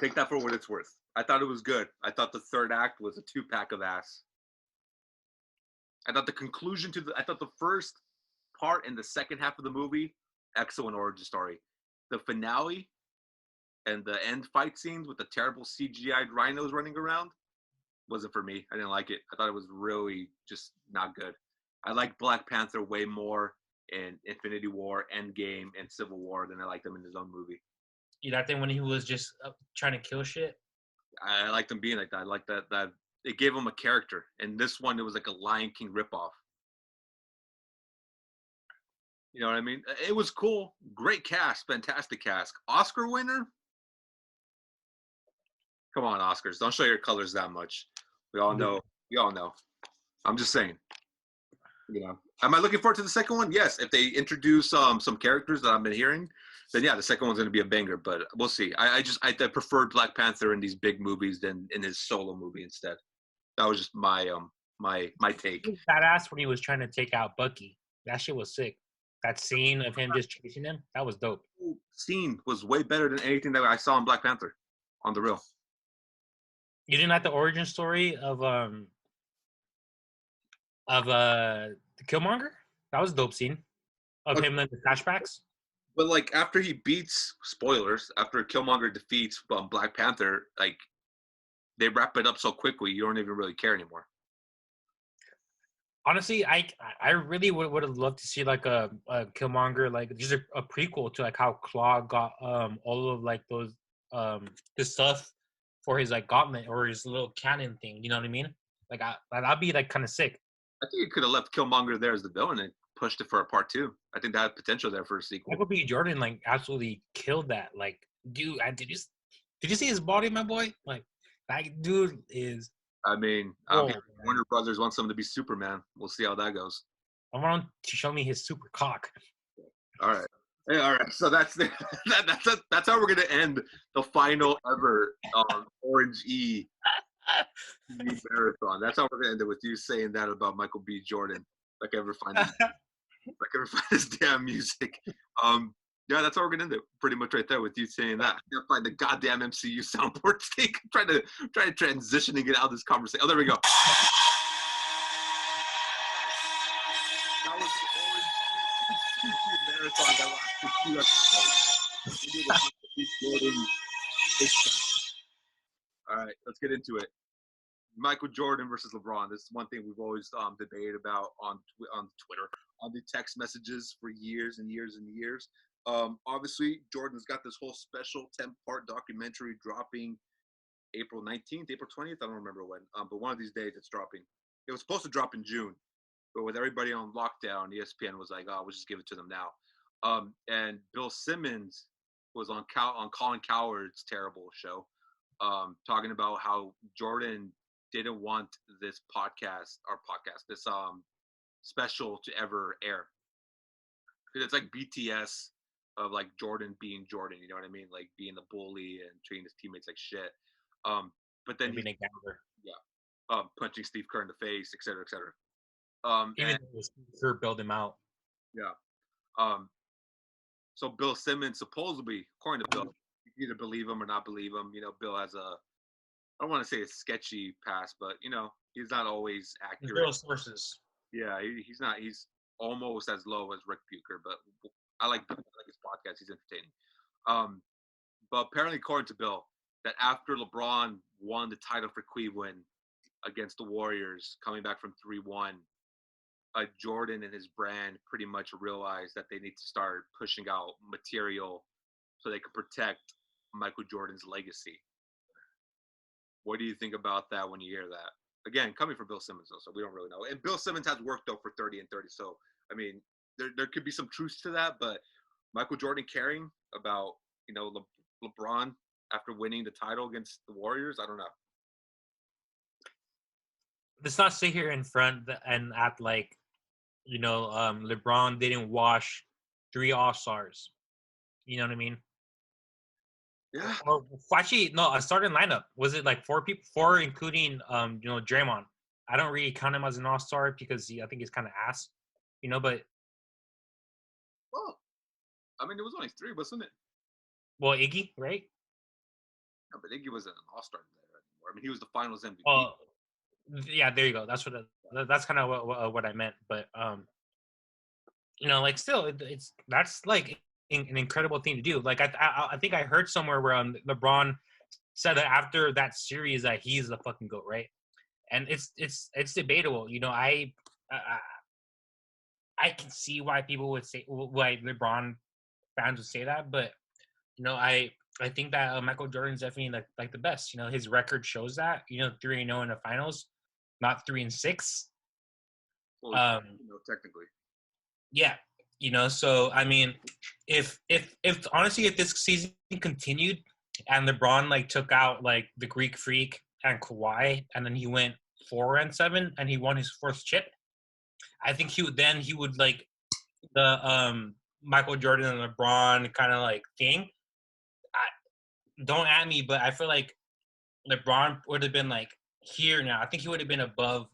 B: Take that for what it's worth. I thought it was good. I thought the third act was a 2-pack of ass. I thought the first part and the second half of the movie, excellent origin story. The finale and the end fight scenes with the terrible CGI rhinos running around wasn't for me. I didn't like it. I thought it was really just not good. I like Black Panther way more in Infinity War, Endgame, and Civil War than I liked him in his own movie.
A: You that thing when he was just trying to kill shit?
B: I liked him being like that. I like that it gave him a character. And this one, it was like a Lion King ripoff. You know what I mean? It was cool. Great cast. Fantastic cast. Oscar winner? Come on, Oscars. Don't show your colors that much. We all know. I'm just saying. Am I looking forward to the second one? Yes. If they introduce some characters that I've been hearing, then yeah, the second one's going to be a banger. But we'll see. I preferred Black Panther in these big movies than in his solo movie instead. That was just my my take.
A: He was badass when he was trying to take out Bucky. That shit was sick. That scene of him just chasing him, that was dope.
B: Scene was way better than anything that I saw in Black Panther, on the real.
A: You didn't like the origin story of Killmonger? That was a dope scene of him in the flashbacks.
B: But like after he beats, spoilers, after Killmonger defeats Black Panther, like they wrap it up so quickly, you don't even really care anymore.
A: Honestly, I really would have loved to see like a Killmonger, like just a prequel to like how Claw got all of like those his stuff for his like gauntlet or his little cannon thing. You know what I mean? Like that'd be like kind of sick.
B: I think you could have left Killmonger there as the villain and pushed it for a part 2. I think that had potential there for a sequel.
A: Michael B. Jordan like absolutely killed that. Like, dude, did you see his body, my boy? Like that dude is.
B: I mean, Warner Brothers wants him to be Superman. We'll see how that goes.
A: I want him to show me his super cock.
B: All right. Hey, all right. So that's how we're gonna end the final ever Orange E marathon. That's how we're gonna end it, with you saying that about Michael B. Jordan. Like I ever find his damn music. Yeah, that's how we're gonna end it. Pretty much right there with you saying that. I gotta find the goddamn MCU soundboard stick. Trying to transitioning it out of this conversation. Oh, there we go. That was the Orange marathon that lasted 2 episodes. All right, let's get into it. Michael Jordan versus LeBron. This is one thing we've always debated about on Twitter, on the text messages for years and years and years. Obviously, Jordan's got this whole special 10-part documentary dropping April 19th, April 20th. I don't remember when, but one of these days it's dropping. It was supposed to drop in June, but with everybody on lockdown, ESPN was like, "Oh, we'll just give it to them now." And Bill Simmons was on Colin Cowherd's terrible show, talking about how Jordan didn't want this this special to ever air. It's like BTS of like Jordan being Jordan, you know what I mean? Like being the bully and treating his teammates like shit. But then punching Steve Kerr in the face, et cetera, et cetera.
A: Even though Steve Kerr build him out.
B: Yeah. So Bill Simmons supposedly, according to Bill, you either believe him or not believe him. You know, Bill has I don't want to say a sketchy past, but you know, he's not always accurate.
A: Real sources.
B: Yeah, he's not. He's almost as low as Rick Bucher, but I like his podcast. He's entertaining. But apparently, according to Bill, that after LeBron won the title for Cleveland against the Warriors, coming back from 3-1, Jordan and his brand pretty much realized that they need to start pushing out material so they could protect Michael Jordan's legacy. What do you think about that when you hear that? Again, coming from Bill Simmons, though, so we don't really know. And Bill Simmons has worked, though, for 30 and 30. So, I mean, there could be some truth to that. But Michael Jordan caring about, you know, LeBron after winning the title against the Warriors, I don't know.
A: Let's not sit here in front and act like, you know, LeBron didn't wash 3 All-Stars. You know what I mean?
B: Yeah.
A: Or actually, no, a starting lineup. Was it like 4 people? 4 including, you know, Draymond. I don't really count him as an all-star because I think he's kind of ass, you know. But
B: well, I mean, it was only 3, wasn't it?
A: Well, Iggy, right?
B: No, but Iggy wasn't an all-star there anymore. I mean, he was the Finals MVP.
A: Well, yeah, there you go. That's that's kind of what I meant. But you know, like still, that's like an incredible thing to do. Like I think I heard somewhere where LeBron said that after that series that he's the fucking GOAT, right? And it's debatable. You know, I can see why people would say, why LeBron fans would say that, but you know, I think that Michael Jordan's definitely like the best. You know, his record shows that. You know, 3-0 in the finals, not 3-6.
B: Well, you know, technically.
A: Yeah, you know, so I mean, if honestly, if this season continued and LeBron like took out like the Greek Freak and Kawhi, and then he went 4-7 and he won his first chip, I think he would like the Michael Jordan and LeBron kind of like thing. Don't at me, but I feel like LeBron would have been like here now. I think he would have been above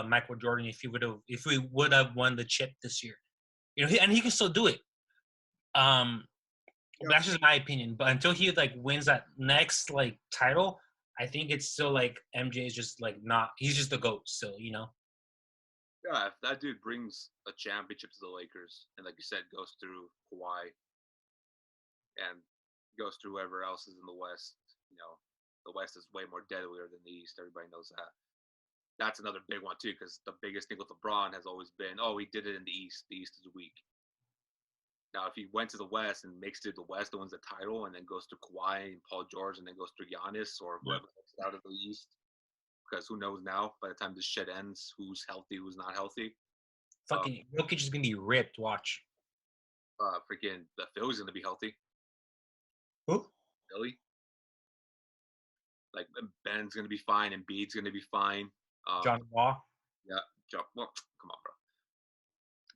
A: Michael Jordan if we would have won the chip this year. And he can still do it. But that's just my opinion. But until he like wins that next like title, I think it's still like MJ is just like not. He's just the GOAT still.
B: Yeah, if that dude brings a championship to the Lakers, and like you said, goes through Kawhi and goes through whoever else is in the West, the West is way more deadlier than the East. Everybody knows that. That's another big one too, because the biggest thing with LeBron has always been, oh, he did it in the East. The East is weak. Now, if he went to the West and makes it to the West and wins the title, and then goes through Kawhi and Paul George, and then goes through Giannis or whoever gets out of the East, because who knows now? By the time this shit ends, who's healthy, who's not healthy?
A: Fucking Jokic is gonna be ripped. Watch.
B: Freaking the Philly's gonna be healthy.
A: Who?
B: Philly. Like Ben's gonna be fine, and Embiid's gonna be fine.
A: John Wall.
B: Yeah, John. Well, come on, bro.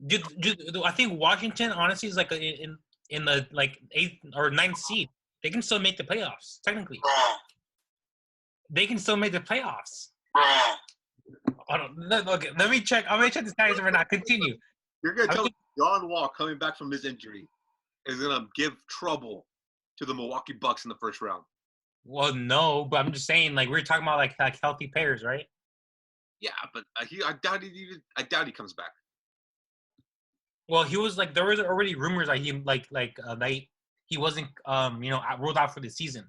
A: Dude, I think Washington honestly is like in the like 8th or 9th seed. They can still make the playoffs technically. They can still make the playoffs. Okay, let me check. I'm gonna check this guy's right now. Continue.
B: You're gonna tell me John Wall coming back from his injury is gonna give trouble to the Milwaukee Bucks in the first round?
A: Well, no, but I'm just saying, like we're talking about like healthy players, right?
B: Yeah, but I doubt he comes back.
A: Well, he was like there was already rumors that he he wasn't ruled out for the season.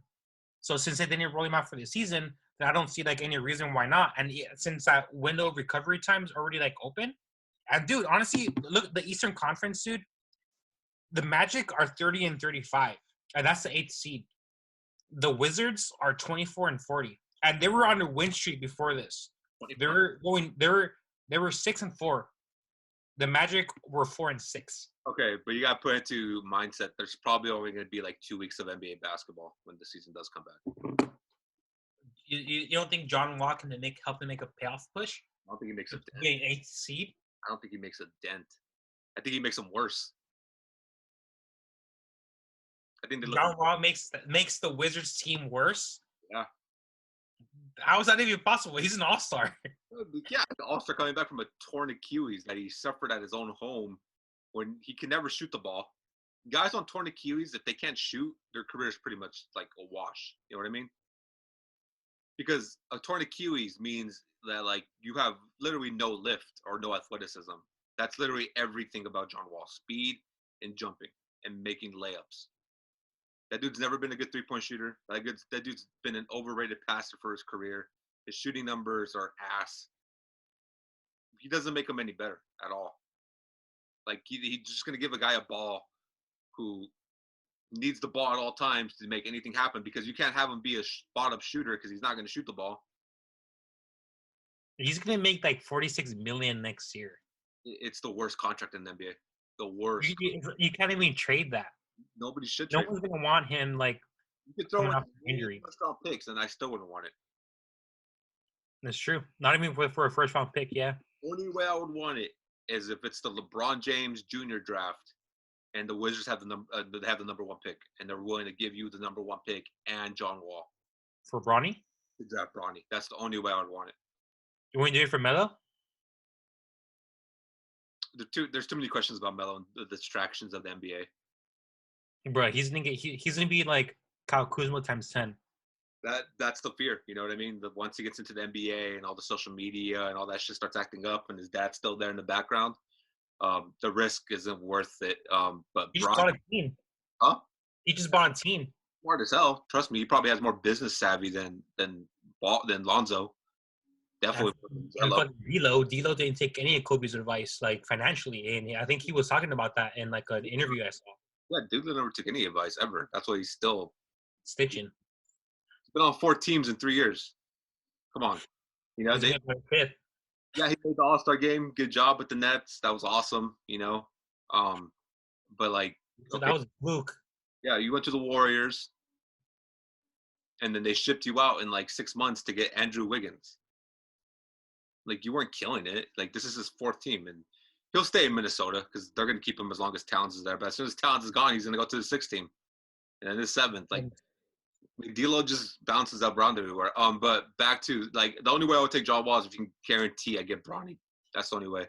A: So since they didn't roll him out for the season, then I don't see like any reason why not. And since that window of recovery time is already like open, and dude, honestly, look, the Eastern Conference, dude, the Magic are 30-35, and that's the 8th seed. The Wizards are 24-40, and they were on a win streak before this. They were 6-4. The Magic were 4-6.
B: Okay, but you got to put into mindset. There's probably only going to be like 2 weeks of NBA basketball when the season does come back.
A: You don't think John Wall can help them make a playoff push?
B: I don't think he makes a dent.
A: 8th seed.
B: I don't think he makes a dent. I think he makes them worse. I think
A: John Wall makes the Wizards team worse.
B: Yeah.
A: How is that even possible? He's an all-star.
B: Yeah, the all-star coming back from a torn Achilles that he suffered at his own home when he can never shoot the ball. Guys on torn Achilles, if they can't shoot, their career is pretty much like a wash. You know what I mean? Because a torn Achilles means that like you have literally no lift or no athleticism. That's literally everything about John Wall: speed and jumping and making layups. That dude's never been a good three-point shooter. That dude's been an overrated passer for his career. His shooting numbers are ass. He doesn't make them any better at all. Like he's just gonna give a guy a ball who needs the ball at all times to make anything happen, because you can't have him be a spot-up shooter because he's not gonna shoot the ball.
A: He's gonna make like $46 million next year.
B: It's the worst contract in the NBA. The worst.
A: You can't even trade that.
B: Nobody should
A: No
B: trade
A: one's gonna want him like
B: you could throw
A: coming
B: in
A: off injury.
B: first-round picks, and I still wouldn't want it.
A: That's true. Not even for a first-round pick, yeah.
B: Only way I would want it is if it's the LeBron James Jr. draft, and the Wizards have the number 1 pick, and they're willing to give you the number 1 pick and John Wall
A: For Bronny?
B: to draft Bronny. That's the only way I would want it.
A: You want to do it for Melo?
B: There's too many questions about Melo and the distractions of the NBA.
A: Bro, he's gonna be like Kyle Kuzma times 10.
B: That's the fear, you know what I mean? Once he gets into the NBA and all the social media and all that shit starts acting up, and his dad's still there in the background, the risk isn't worth it. But
A: He just bought a team.
B: Huh?
A: He just bought a team.
B: Smart as hell. Trust me, he probably has more business savvy than Lonzo. Definitely.
A: And fucking D'Lo didn't take any of Kobe's advice, like financially, and I think he was talking about that in like an interview I saw.
B: Yeah, D'Lo never took any advice ever. That's why he's still
A: stitching.
B: He's been on 4 teams in 3 years. Come on, you know
A: fifth.
B: Yeah, he played the All-Star game. Good job with the Nets. That was awesome. You know, but like
A: so that was Luke.
B: Yeah, you went to the Warriors, and then they shipped you out in like 6 months to get Andrew Wiggins. Like, you weren't killing it. Like, this is his 4th team, and he'll stay in Minnesota because they're going to keep him as long as Towns is there. But as soon as Towns is gone, he's going to go to the 6th team, and then the 7th. Like, D'Lo just bounces up around everywhere. But back to like the only way I would take John Wall is if you can guarantee I get Bronny. That's the only way.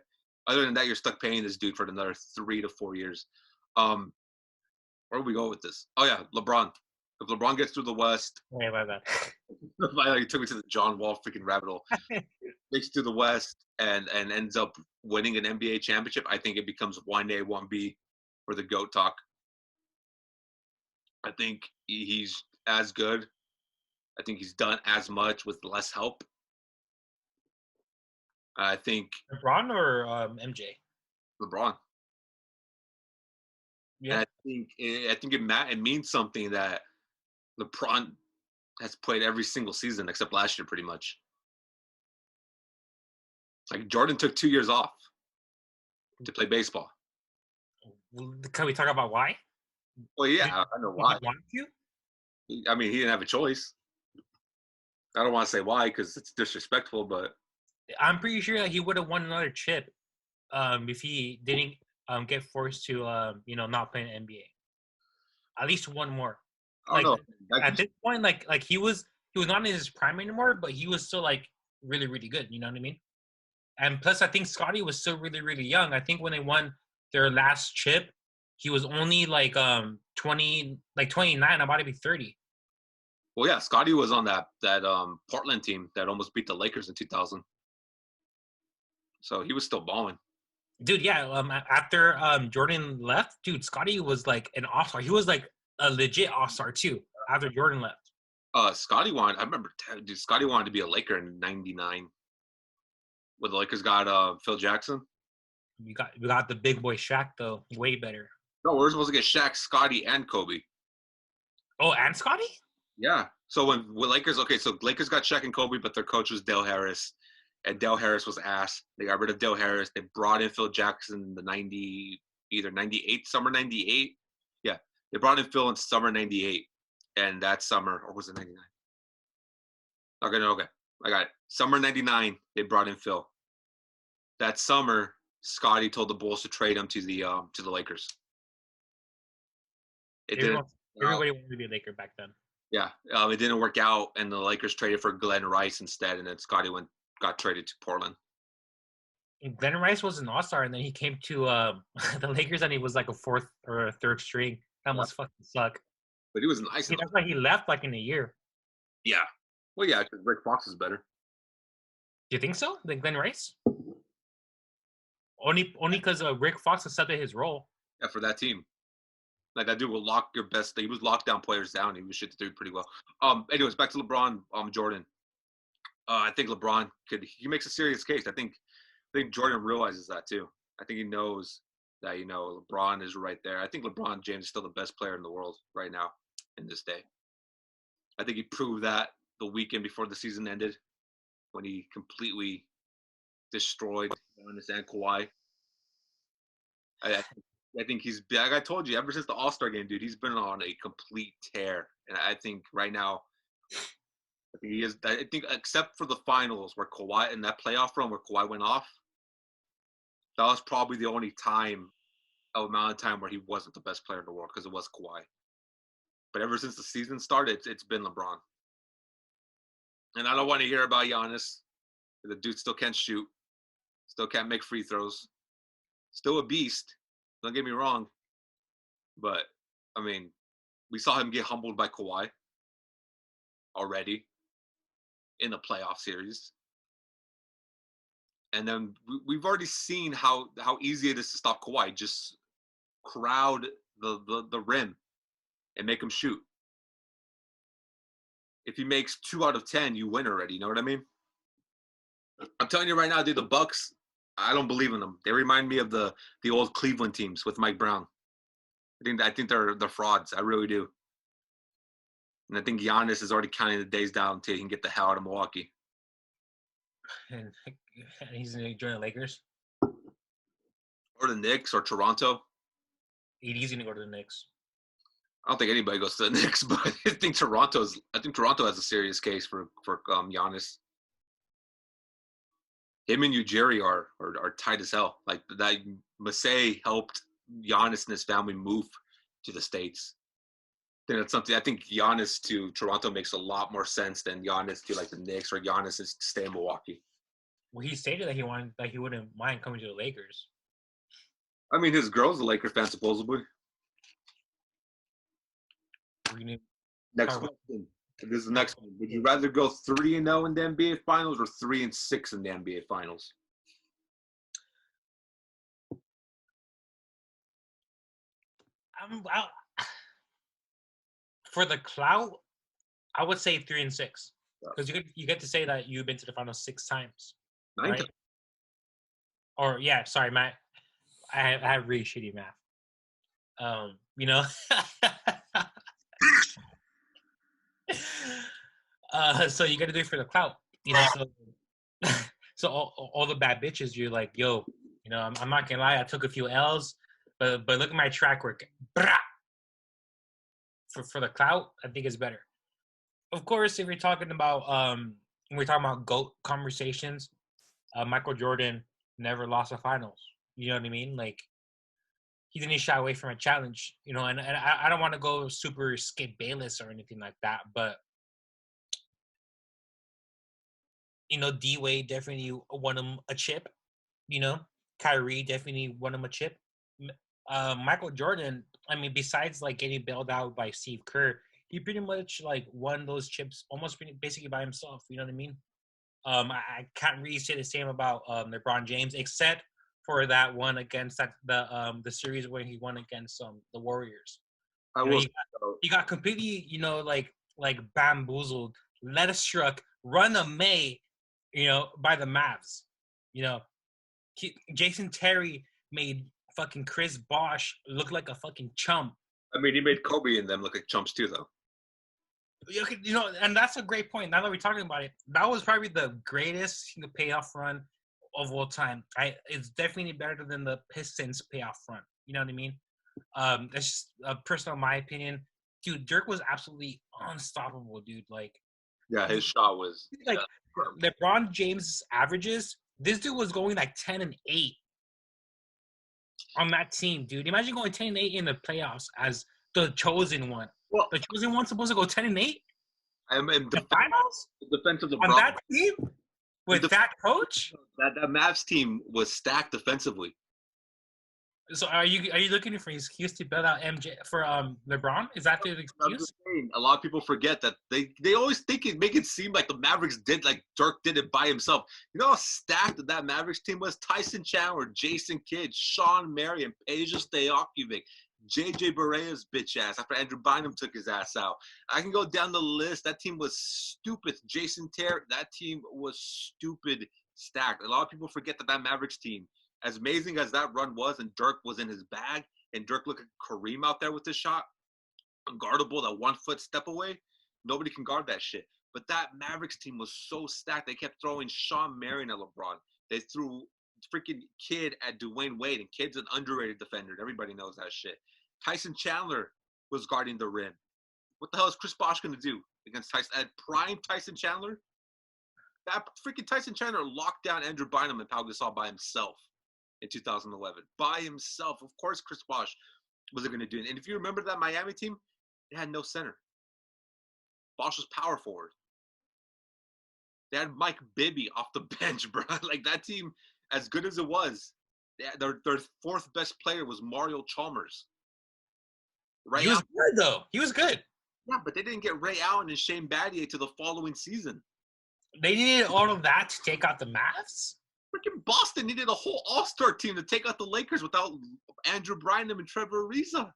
B: Other than that, you're stuck paying this dude for another 3 to 4 years. Where do we go with this? Oh yeah, LeBron. If LeBron gets through the West,
A: Wait, my bad.
B: you took me to the John Wall freaking rabbit hole. Makes it to the West and ends up winning an NBA championship. I think it becomes 1A, 1B for the GOAT talk. I think he's as good. I think he's done as much with less help. I think
A: LeBron or MJ?
B: LeBron.
A: Yeah.
B: And I think it means something that LeBron has played every single season except last year, pretty much. Like Jordan took 2 years off to play baseball.
A: Can we talk about why?
B: Well, yeah, I know why.
A: Did he want to?
B: I mean, he didn't have a choice. I don't want to say why because it's disrespectful, but
A: I'm pretty sure that he would have won another chip if he didn't get forced to not play in NBA. At least one more.
B: I don't know.
A: At this point, like he was not in his prime anymore, but he was still like really, really good. You know what I mean? And plus, I think Scotty was still really, really young. I think when they won their last chip, he was only like 29, about to be 30.
B: Well, yeah, Scotty was on that Portland team that almost beat the Lakers in 2000. So he was still balling.
A: Dude, yeah. After Jordan left, dude, Scotty was like an all-star. He was like a legit all-star too. After Jordan left.
B: Scotty wanted to be a Laker in '99. When the Lakers got Phil Jackson.
A: We got the big boy Shaq though, way better.
B: No, we're supposed to get Shaq, Scotty, and Kobe.
A: Oh, and Scotty?
B: Yeah. So when Lakers, so Lakers got Shaq and Kobe, but their coach was Dale Harris, and Dale Harris was ass. They got rid of Dale Harris. They brought in Phil Jackson in the summer '98. Yeah, they brought in Phil in summer '98, and that summer, or was it '99? Okay, I got it. Summer '99, they brought in Phil. That summer, Scotty told the Bulls to trade him to the Lakers.
A: Everybody wanted to be a Laker back then.
B: Yeah, it didn't work out, and the Lakers traded for Glenn Rice instead, and then Scotty got traded to Portland.
A: Glenn Rice was an all-star, and then he came to the Lakers, and he was like a fourth or a third string. That must fucking suck.
B: But he was nice.
A: That's why he left like in a year.
B: Yeah. Well, yeah, because Rick Fox is better.
A: Do you think so? Than Glenn Rice? Only because Rick Fox accepted his role.
B: Yeah, for that team. Like that dude will lock your best. He was lockdown players down. He was shit to do pretty well. Anyways, back to LeBron. Jordan. I think LeBron he makes a serious case. I think Jordan realizes that too. I think he knows that LeBron is right there. I think LeBron James is still the best player in the world right now in this day. I think he proved that the weekend before the season ended when he completely destroyed Giannis and Kawhi. I think he's, like I told you, ever since the All-Star game, dude, he's been on a complete tear. And I think right now, he is. I think except for the finals where Kawhi, in that playoff run where Kawhi went off, that was probably the only amount of time where he wasn't the best player in the world because it was Kawhi. But ever since the season started, it's been LeBron. And I don't want to hear about Giannis. The dude still can't shoot, still can't make free throws, still a beast. Don't get me wrong. But, I mean, we saw him get humbled by Kawhi already in the playoff series. And then we've already seen how easy it is to stop Kawhi. Just crowd the rim and make him shoot. If he makes 2 out of 10, you win already. You know what I mean? I'm telling you right now, dude, the Bucks, I don't believe in them. They remind me of the old Cleveland teams with Mike Brown. I think they're frauds. I really do. And I think Giannis is already counting the days down till he can get the hell out of Milwaukee.
A: And he's going to join the Lakers?
B: Or the Knicks or Toronto.
A: He's going to go to the Knicks.
B: I don't think anybody goes to the Knicks, but I think Toronto has a serious case for Giannis. Him and Ujiri are tight as hell. Like that, Masai helped Giannis and his family move to the States. think that's something. I think Giannis to Toronto makes a lot more sense than Giannis to like the Knicks or Giannis is to stay in Milwaukee.
A: Well, he stated that he wouldn't mind coming to the Lakers.
B: I mean, his girl's a Lakers fan supposedly. Next question. This is the next one. Would you rather go 3-0 in the NBA Finals or 3-6 in the NBA Finals?
A: For the clout, I would say 3-6 because you get to say that you've been to the finals 6 times,
B: 9
A: right?
B: times.
A: Or yeah, sorry, Matt. I have really shitty math. You know. So you got to do it for the clout, you know. So all the bad bitches, you're like, yo, you know, I'm not gonna lie, I took a few L's, but look at my track record. For the clout, I think it's better. Of course, if you're talking about when we're talking about GOAT conversations, Michael Jordan never lost a finals. You know what I mean? Like he didn't shy away from a challenge, you know. And I don't want to go super Skip Bayless or anything like that, but you know, D Wade definitely won him a chip. You know, Kyrie definitely won him a chip. Michael Jordan, I mean, besides like getting bailed out by Steve Kerr, he pretty much like won those chips almost basically by himself. You know what I mean? I can't really say the same about LeBron James, except for that one against the series where he won against the Warriors. You know, he got completely, you know, like bamboozled, led a struck, run a May, you know, by the Mavs. You know, Jason Terry made fucking Chris Bosh look like a fucking chump.
B: I mean, he made Kobe and them look like chumps too, though.
A: You know, and that's a great point. Now that we're talking about it, that was probably the greatest payoff run of all time. It's definitely better than the Pistons payoff run. You know what I mean? That's just a personal, my opinion. Dude, Dirk was absolutely unstoppable, dude. Like,
B: yeah, his shot was
A: like LeBron James' averages. This dude was going like 10-8 on that team, dude. Imagine going 10-8 in the playoffs as the chosen one. Well, the chosen one's supposed to go 10-8. The finals
B: defensive
A: on that team with that coach.
B: That Mavs team was stacked defensively.
A: So are you looking for an excuse to build out MJ for LeBron? Is that the excuse?
B: A lot of people forget that they always make it seem like the Mavericks did, like Dirk did it by himself. You know how stacked that Mavericks team was? Tyson Chandler, Jason Kidd, Sean Marion, Peja Stojakovic, JJ Barea's bitch ass after Andrew Bynum took his ass out. I can go down the list. That team was stupid. Jason Terry, that team was stupid stacked. A lot of people forget that Mavericks team, as amazing as that run was, and Dirk was in his bag, and Dirk looked like Kareem out there with his shot, unguardable, that 1 foot step away, nobody can guard that shit. But that Mavericks team was so stacked, they kept throwing Sean Marion at LeBron. They threw freaking Kidd at Dwayne Wade, and Kidd's an underrated defender. Everybody knows that shit. Tyson Chandler was guarding the rim. What the hell is Chris Bosh going to do against Tyson? At prime Tyson Chandler? That freaking Tyson Chandler locked down Andrew Bynum and Pau Gasol by himself in 2011. By himself. Of course Chris Bosh wasn't going to do it. And if you remember that Miami team, they had no center. Bosh was power forward. They had Mike Bibby off the bench, bro. Like, that team, as good as it was, their fourth best player was Mario Chalmers.
A: He was good, though. He was good.
B: Yeah, but they didn't get Ray Allen and Shane Battier to the following season.
A: They needed all of that to take out the Mavs?
B: Freaking Boston needed a whole all-star team to take out the Lakers without Andrew Bynum and Trevor Ariza.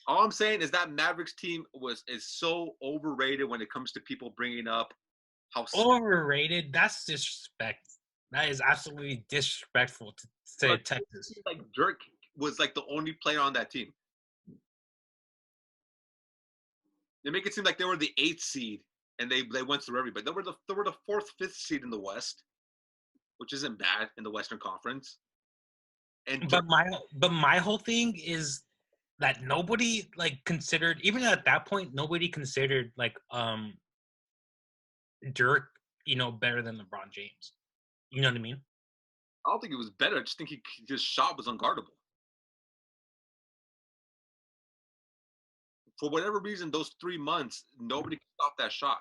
B: All I'm saying is that Mavericks team is so overrated when it comes to people bringing up how
A: overrated. That's disrespect. That is absolutely disrespectful to Texas.
B: Like, Dirk was like the only player on that team. They make it seem like they were the 8th seed and they went through everybody. They were the 4th, 5th seed in the West, which isn't bad in the Western Conference. And
A: but my whole thing is that nobody like considered, even at that point, nobody considered like Dirk, you know, better than LeBron James. You know what I mean?
B: I don't think it was better. I just think his shot was unguardable. for whatever reason, those 3 months, nobody could stop that shot.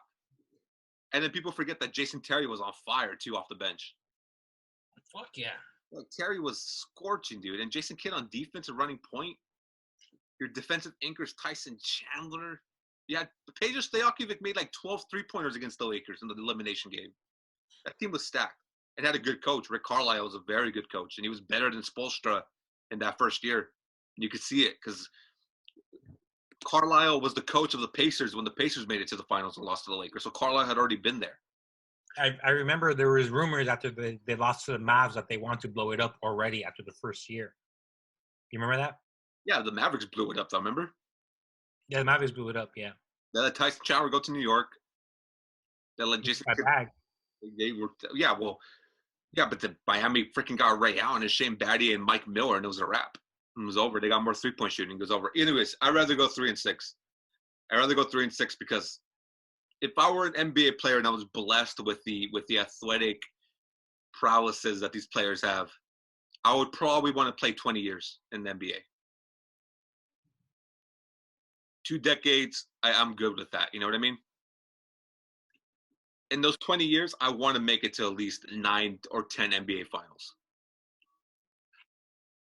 B: And then people forget that Jason Terry was on fire too off the bench.
A: Fuck yeah.
B: Like Terry was scorching, dude. And Jason Kidd on defense and running point. Your defensive anchors, Tyson Chandler. Yeah, Pedro Stojakovic made like 12 3-pointers against the Lakers in the elimination game. That team was stacked and had a good coach. Rick Carlisle was a very good coach, and he was better than Spoelstra in that first year. And you could see it because Carlisle was the coach of the Pacers when the Pacers made it to the finals and lost to the Lakers. So Carlisle had already been there.
A: I remember there was rumors after they lost to the Mavs that they want to blow it up already after the first year. You remember that?
B: Yeah, the Mavericks blew it up, though, remember?
A: Yeah, the Mavericks blew it up, yeah.
B: They let Tyson Chandler go to New York. They let Jason Kidd. They were, but the Miami freaking got Ray Allen and Shane Battier and Mike Miller, and it was a wrap. It was over. They got more 3-point shooting. It was over. Anyways, I'd rather go 3-6. I'd rather go 3-6 because if I were an NBA player and I was blessed with the athletic prowesses that these players have, I would probably want to play 20 years in the NBA. 2 decades, I'm good with that. You know what I mean? In those 20 years, I want to make it to at least 9 or 10 NBA finals.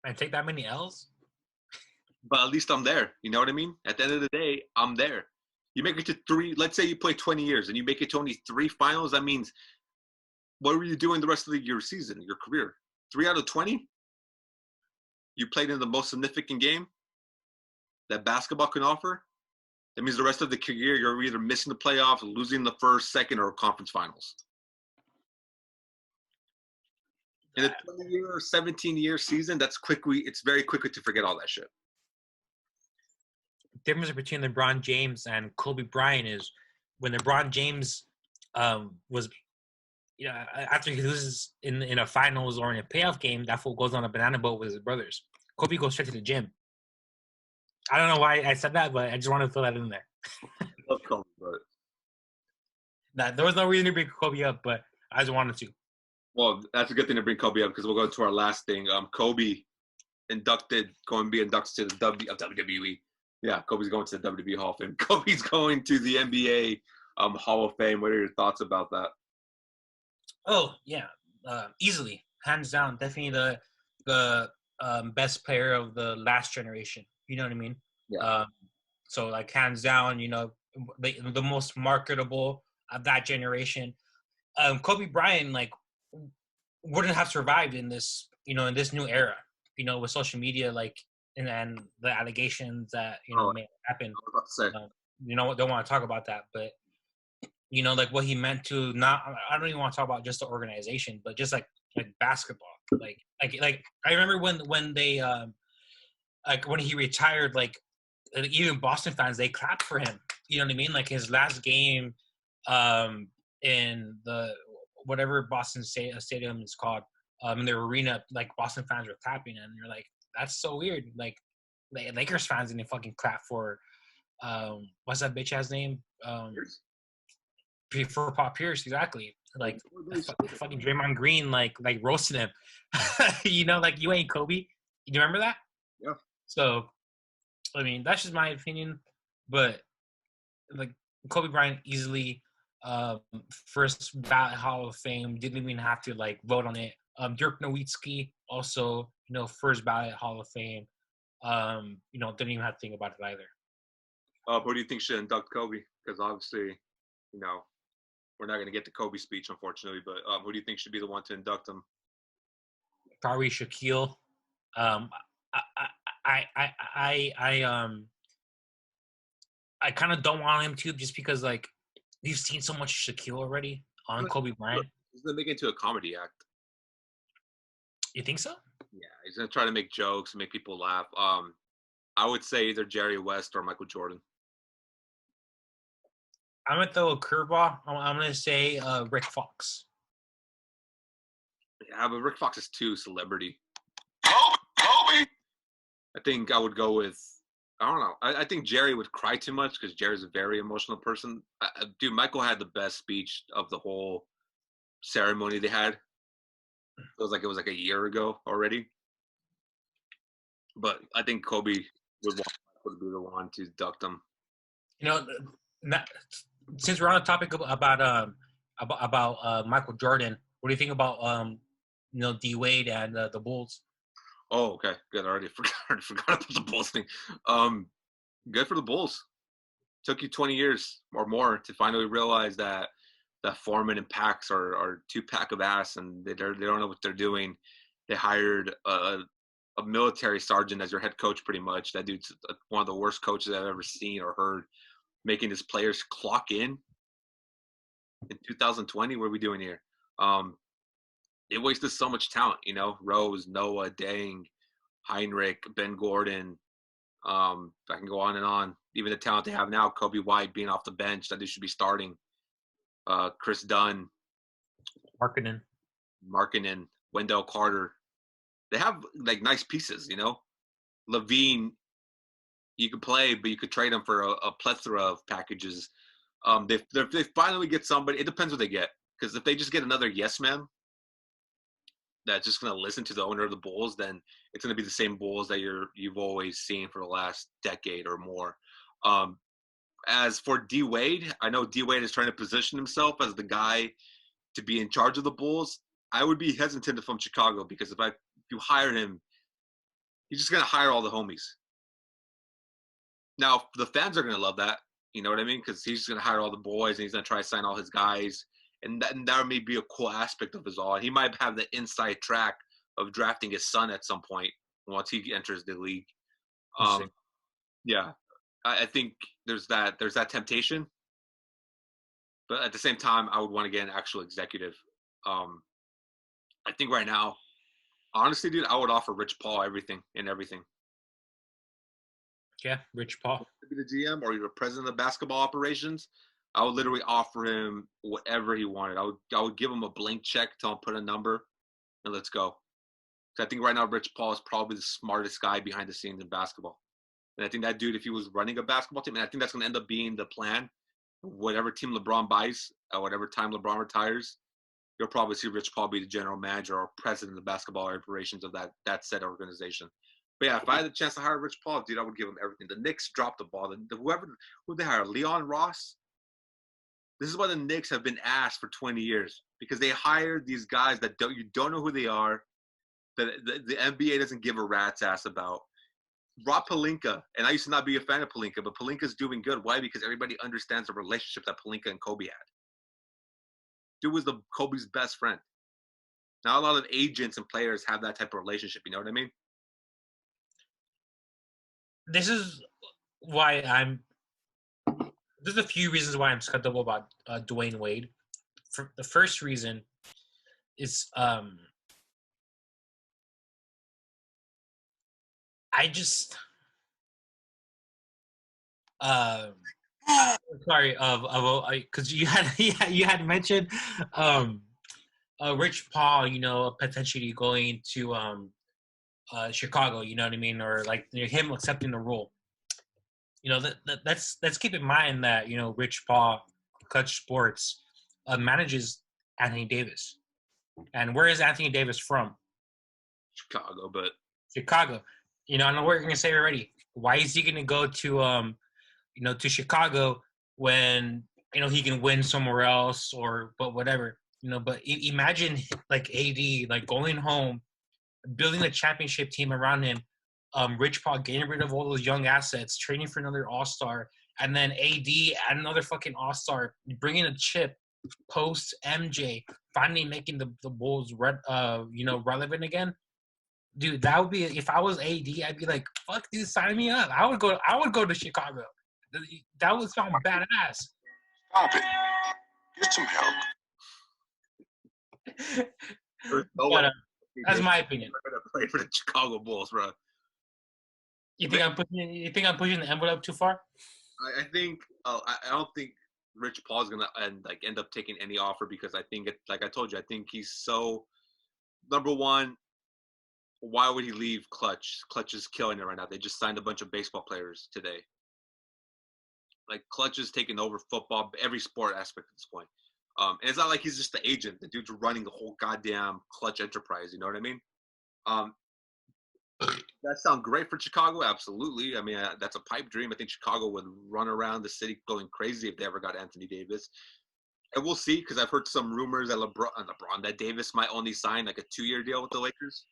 A: And take that many L's?
B: But at least I'm there. You know what I mean? At the end of the day, I'm there. You make it to 3. Let's say you play 20 years and you make it to only 3 finals. That means what were you doing the rest of your season, your career? 3 out of 20? You played in the most significant game that basketball can offer? That means the rest of the career you're either missing the playoffs, losing the first, second, or conference finals. In a 20-year or 17-year season, it's very quickly to forget all that shit.
A: The difference between LeBron James and Kobe Bryant is when LeBron James was, after he loses in a finals or in a playoff game, that fool goes on a banana boat with his brothers. Kobe goes straight to the gym. I don't know why I said that, but I just wanted to throw that in there.
B: I love Kobe, but
A: there was no reason to bring Kobe up, but I just wanted to.
B: Well, that's a good thing to bring Kobe up because we'll go to our last thing. Kobe going to be inducted to the WWE. Yeah, Kobe's going to the WWE Hall of Fame. Kobe's going to the NBA Hall of Fame. What are your thoughts about that?
A: Oh, yeah. Easily. Hands down. Definitely the best player of the last generation. You know what I mean?
B: Yeah.
A: So, like, hands down, the most marketable of that generation. Kobe Bryant, like, wouldn't have survived in this, in this new era, with social media, like, and the allegations that, may happen. Don't want to talk about that, but, like what he meant to I don't even want to talk about just the organization, but just like basketball. Like I remember when they, like when he retired, like even Boston fans, they clapped for him. You know what I mean? Like his last game, in the whatever Boston stadium is called, in their arena, like Boston fans were clapping, and you're like, that's so weird. Like Lakers fans didn't fucking clap for, what's that bitch ass name? For Paul Pierce, exactly. Like fucking Draymond Green, like roasted him. Like you ain't Kobe. You remember that?
B: Yeah.
A: So, I mean, that's just my opinion, but like Kobe Bryant easily first ballot Hall of Fame. Didn't even have to like vote on it. Dirk Nowitzki also, first ballot Hall of Fame. Didn't even have to think about it either.
B: Who do you think should induct Kobe? Because obviously, we're not going to get the Kobe speech, unfortunately. But who do you think should be the one to induct him?
A: Probably Shaquille. I kind of don't want him to, just because like we've seen so much Shaquille already on Kobe Bryant.
B: He's gonna make it into a comedy act.
A: You think so?
B: Yeah, he's gonna try to make jokes and make people laugh. I would say either Jerry West or Michael Jordan.
A: I'm gonna throw a curveball. I'm gonna say Rick Fox.
B: Yeah, but Rick Fox is too celebrity.
C: Kobe.
B: I think I would go with. I don't know. I think Jerry would cry too much because Jerry's a very emotional person. Dude, Michael had the best speech of the whole ceremony they had. It was like a year ago already. But I think Kobe would want to be the one to induct him.
A: You know, not, since we're on the topic about Michael Jordan, what do you think about D Wade and the Bulls?
B: Oh, okay, good. Already forgot about the Bulls thing. Good for the Bulls. Took you 20 years or more to finally realize that Foreman and Pax are two pack of ass, and they don't know what they're doing. They hired a military sergeant as your head coach, pretty much. That dude's one of the worst coaches I've ever seen or heard, making his players clock in 2020. What are we doing here? They wasted so much talent, Rose, Noah, Dang, Heinrich, Ben Gordon. I can go on and on. Even the talent they have now, Kobe White being off the bench, that they should be starting. Chris Dunn, Markkinen, Wendell Carter. They have like nice pieces, Levine, you could play, but you could trade him for a plethora of packages. They finally get somebody. It depends what they get, because if they just get another yes man that's just going to listen to the owner of the Bulls, then it's going to be the same Bulls that you've always seen for the last decade or more. As for D Wade, I know D Wade is trying to position himself as the guy to be in charge of the Bulls. I would be hesitant from Chicago, because if you hire him, he's just going to hire all the homies. Now, the fans are going to love that. You know what I mean? Because he's going to hire all the boys, and he's going to try to sign all his guys. And that may be a cool aspect of his all. He might have the inside track of drafting his son at some point once he enters the league. Yeah, I think there's that temptation. But at the same time, I would want to get an actual executive. I think right now, honestly, dude, I would offer Rich Paul everything.
A: Yeah, Rich Paul.
B: To be the GM or you're president of basketball operations, I would literally offer him whatever he wanted. I would give him a blank check, tell him put a number, and let's go. Because I think right now Rich Paul is probably the smartest guy behind the scenes in basketball. And I think that dude, if he was running a basketball team, and I think that's going to end up being the plan, whatever team LeBron buys, at whatever time LeBron retires, you'll probably see Rich Paul be the general manager or president of basketball operations of that said organization. But yeah, if I had the chance to hire Rich Paul, dude, I would give him everything. The Knicks dropped the ball. Who they hired? Leon Ross? This is why the Knicks have been asked for 20 years, because they hired these guys that you don't know who they are, that the NBA doesn't give a rat's ass about. Rob Pelinka, and I used to not be a fan of Pelinka, but Pelinka's doing good. Why? Because everybody understands the relationship that Pelinka and Kobe had. Dude was Kobe's best friend. Not a lot of agents and players have that type of relationship. You know what I mean?
A: There's a few reasons why I'm skeptical about Dwayne Wade. The first reason is sorry because you had mentioned Rich Paul, potentially going to Chicago, you know what I mean, or like him accepting the role. Let's keep in mind that Rich Paul, Clutch Sports, manages Anthony Davis, and where is Anthony Davis from?
B: Chicago.
A: I know what you're gonna say already. Why is he gonna go to to Chicago when he can win somewhere else but whatever. But imagine like AD like going home, building a championship team around him. Rich Paul getting rid of all those young assets, training for another All-Star, and then AD and another fucking All-Star, bringing a chip post MJ, finally making the Bulls relevant again. Dude, that would be, if I was AD, I'd be like, fuck, dude, sign me up. I would go to Chicago. That would sound badass.
C: Stop it. Get some help.
A: But, that's my opinion.
B: I'm gonna play for the Chicago Bulls, bro.
A: You think I'm pushing the envelope too far?
B: I think I don't think Rich Paul's gonna end up taking any offer, because I think like I told you, I think he's so, number one, why would he leave Clutch? Clutch is killing it right now. They just signed a bunch of baseball players today. Like, Clutch is taking over football, every sport aspect at this point. And it's not like he's just the agent. The dude's running the whole goddamn Clutch enterprise. You know what I mean? That sounds great for Chicago. Absolutely. I mean, that's a pipe dream. I think Chicago would run around the city going crazy if they ever got Anthony Davis. And we'll see, because I've heard some rumors that that Davis might only sign like a 2-year deal with the Lakers.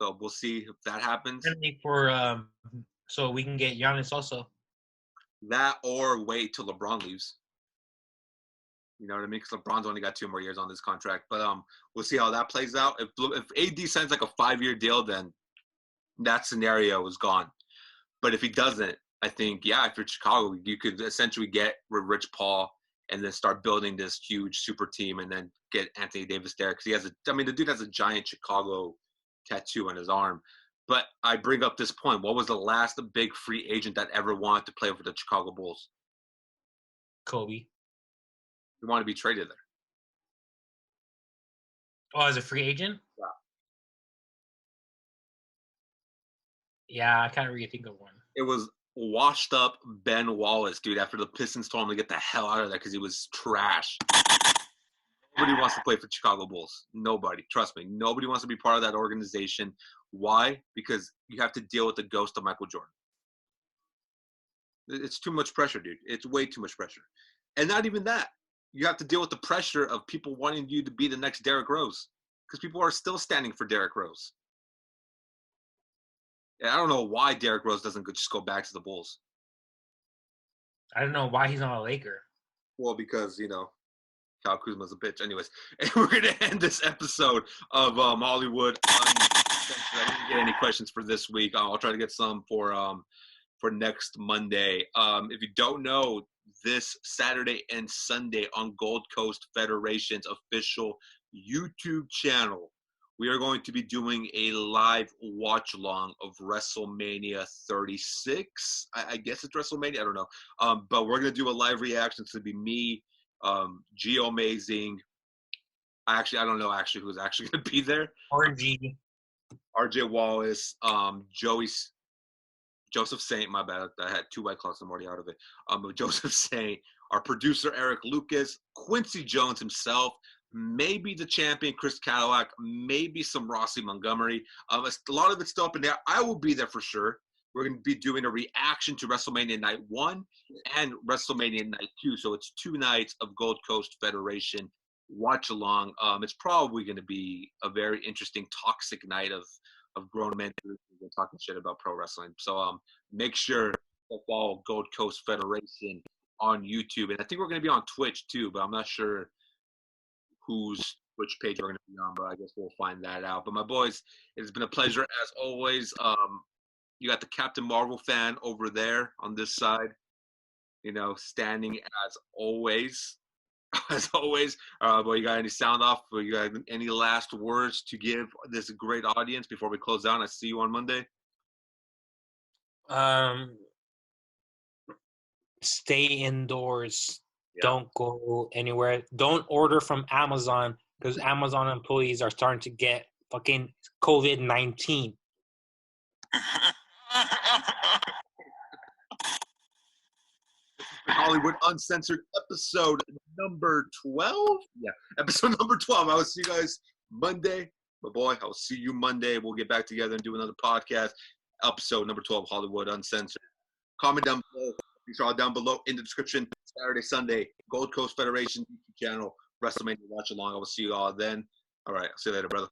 B: So we'll see if that happens.
A: For so we can get Giannis also.
B: That or wait till LeBron leaves. You know what I mean? Because LeBron's only got 2 more years on this contract. But we'll see how that plays out. If AD signs like a 5-year deal, then that scenario is gone. But if he doesn't, I think, yeah, if you're Chicago, you could essentially get Rich Paul and then start building this huge super team and then get Anthony Davis there. Because the dude has a giant Chicago tattoo on his arm. But I bring up this point. What was the last big free agent that ever wanted to play for the Chicago Bulls?
A: Kobe.
B: He wanted to be traded there.
A: Oh, as a free agent?
B: Yeah.
A: Yeah, I can't really think of one.
B: It was washed up Ben Wallace, dude, after the Pistons told him to get the hell out of there because he was trash. Nobody wants to play for Chicago Bulls. Nobody. Trust me. Nobody wants to be part of that organization. Why? Because you have to deal with the ghost of Michael Jordan. It's too much pressure, dude. It's way too much pressure. And not even that. You have to deal with the pressure of people wanting you to be the next Derrick Rose. Because people are still standing for Derrick Rose. And I don't know why Derrick Rose doesn't just go back to the Bulls.
A: I don't know why he's not a Laker.
B: Well, because, Kyle Kuzma's a bitch. Anyways, and we're going to end this episode of Hollywood. I didn't get any questions for this week. I'll try to get some for next Monday. If you don't know, this Saturday and Sunday on Gold Coast Federation's official YouTube channel, we are going to be doing a live watch-along of WrestleMania 36. I guess it's WrestleMania. I don't know. But we're going to do a live reaction. It's going to be me, Gio Amazing. I don't know who's actually going to be there. RJ Wallace, Joseph Saint, my bad. I had 2 White Claws. I'm already out of it. But Joseph Saint, our producer, Eric Lucas, Quincy Jones himself, maybe the champion, Chris Cadillac, maybe some Rossi Montgomery. A lot of it's still up in there. I will be there for sure. We're going to be doing a reaction to WrestleMania Night 1 and WrestleMania Night 2. So it's 2 nights of Gold Coast Federation watch along. It's probably going to be a very interesting, toxic night of grown men talking shit about pro wrestling. So make sure to follow Gold Coast Federation on YouTube. And I think we're going to be on Twitch too, but I'm not sure whose Twitch page we're going to be on, but I guess we'll find that out. But my boys, it has been a pleasure as always. You got the Captain Marvel fan over there on this side, standing as always. As always, but you got any sound off? Or you got any last words to give this great audience before we close down? I see you on Monday.
A: Stay indoors. Yeah. Don't go anywhere. Don't order from Amazon because Amazon employees are starting to get fucking COVID-19.
B: Hollywood Uncensored episode number 12. Yeah, episode number 12. I will see you guys Monday. My boy, I will see you Monday. We'll get back together and do another podcast. Episode number 12, Hollywood Uncensored. Comment down below. These are all down below in the description. Saturday, Sunday, Gold Coast Federation YouTube channel, WrestleMania watch along. I will see you all then. All right, I'll see you later, brother.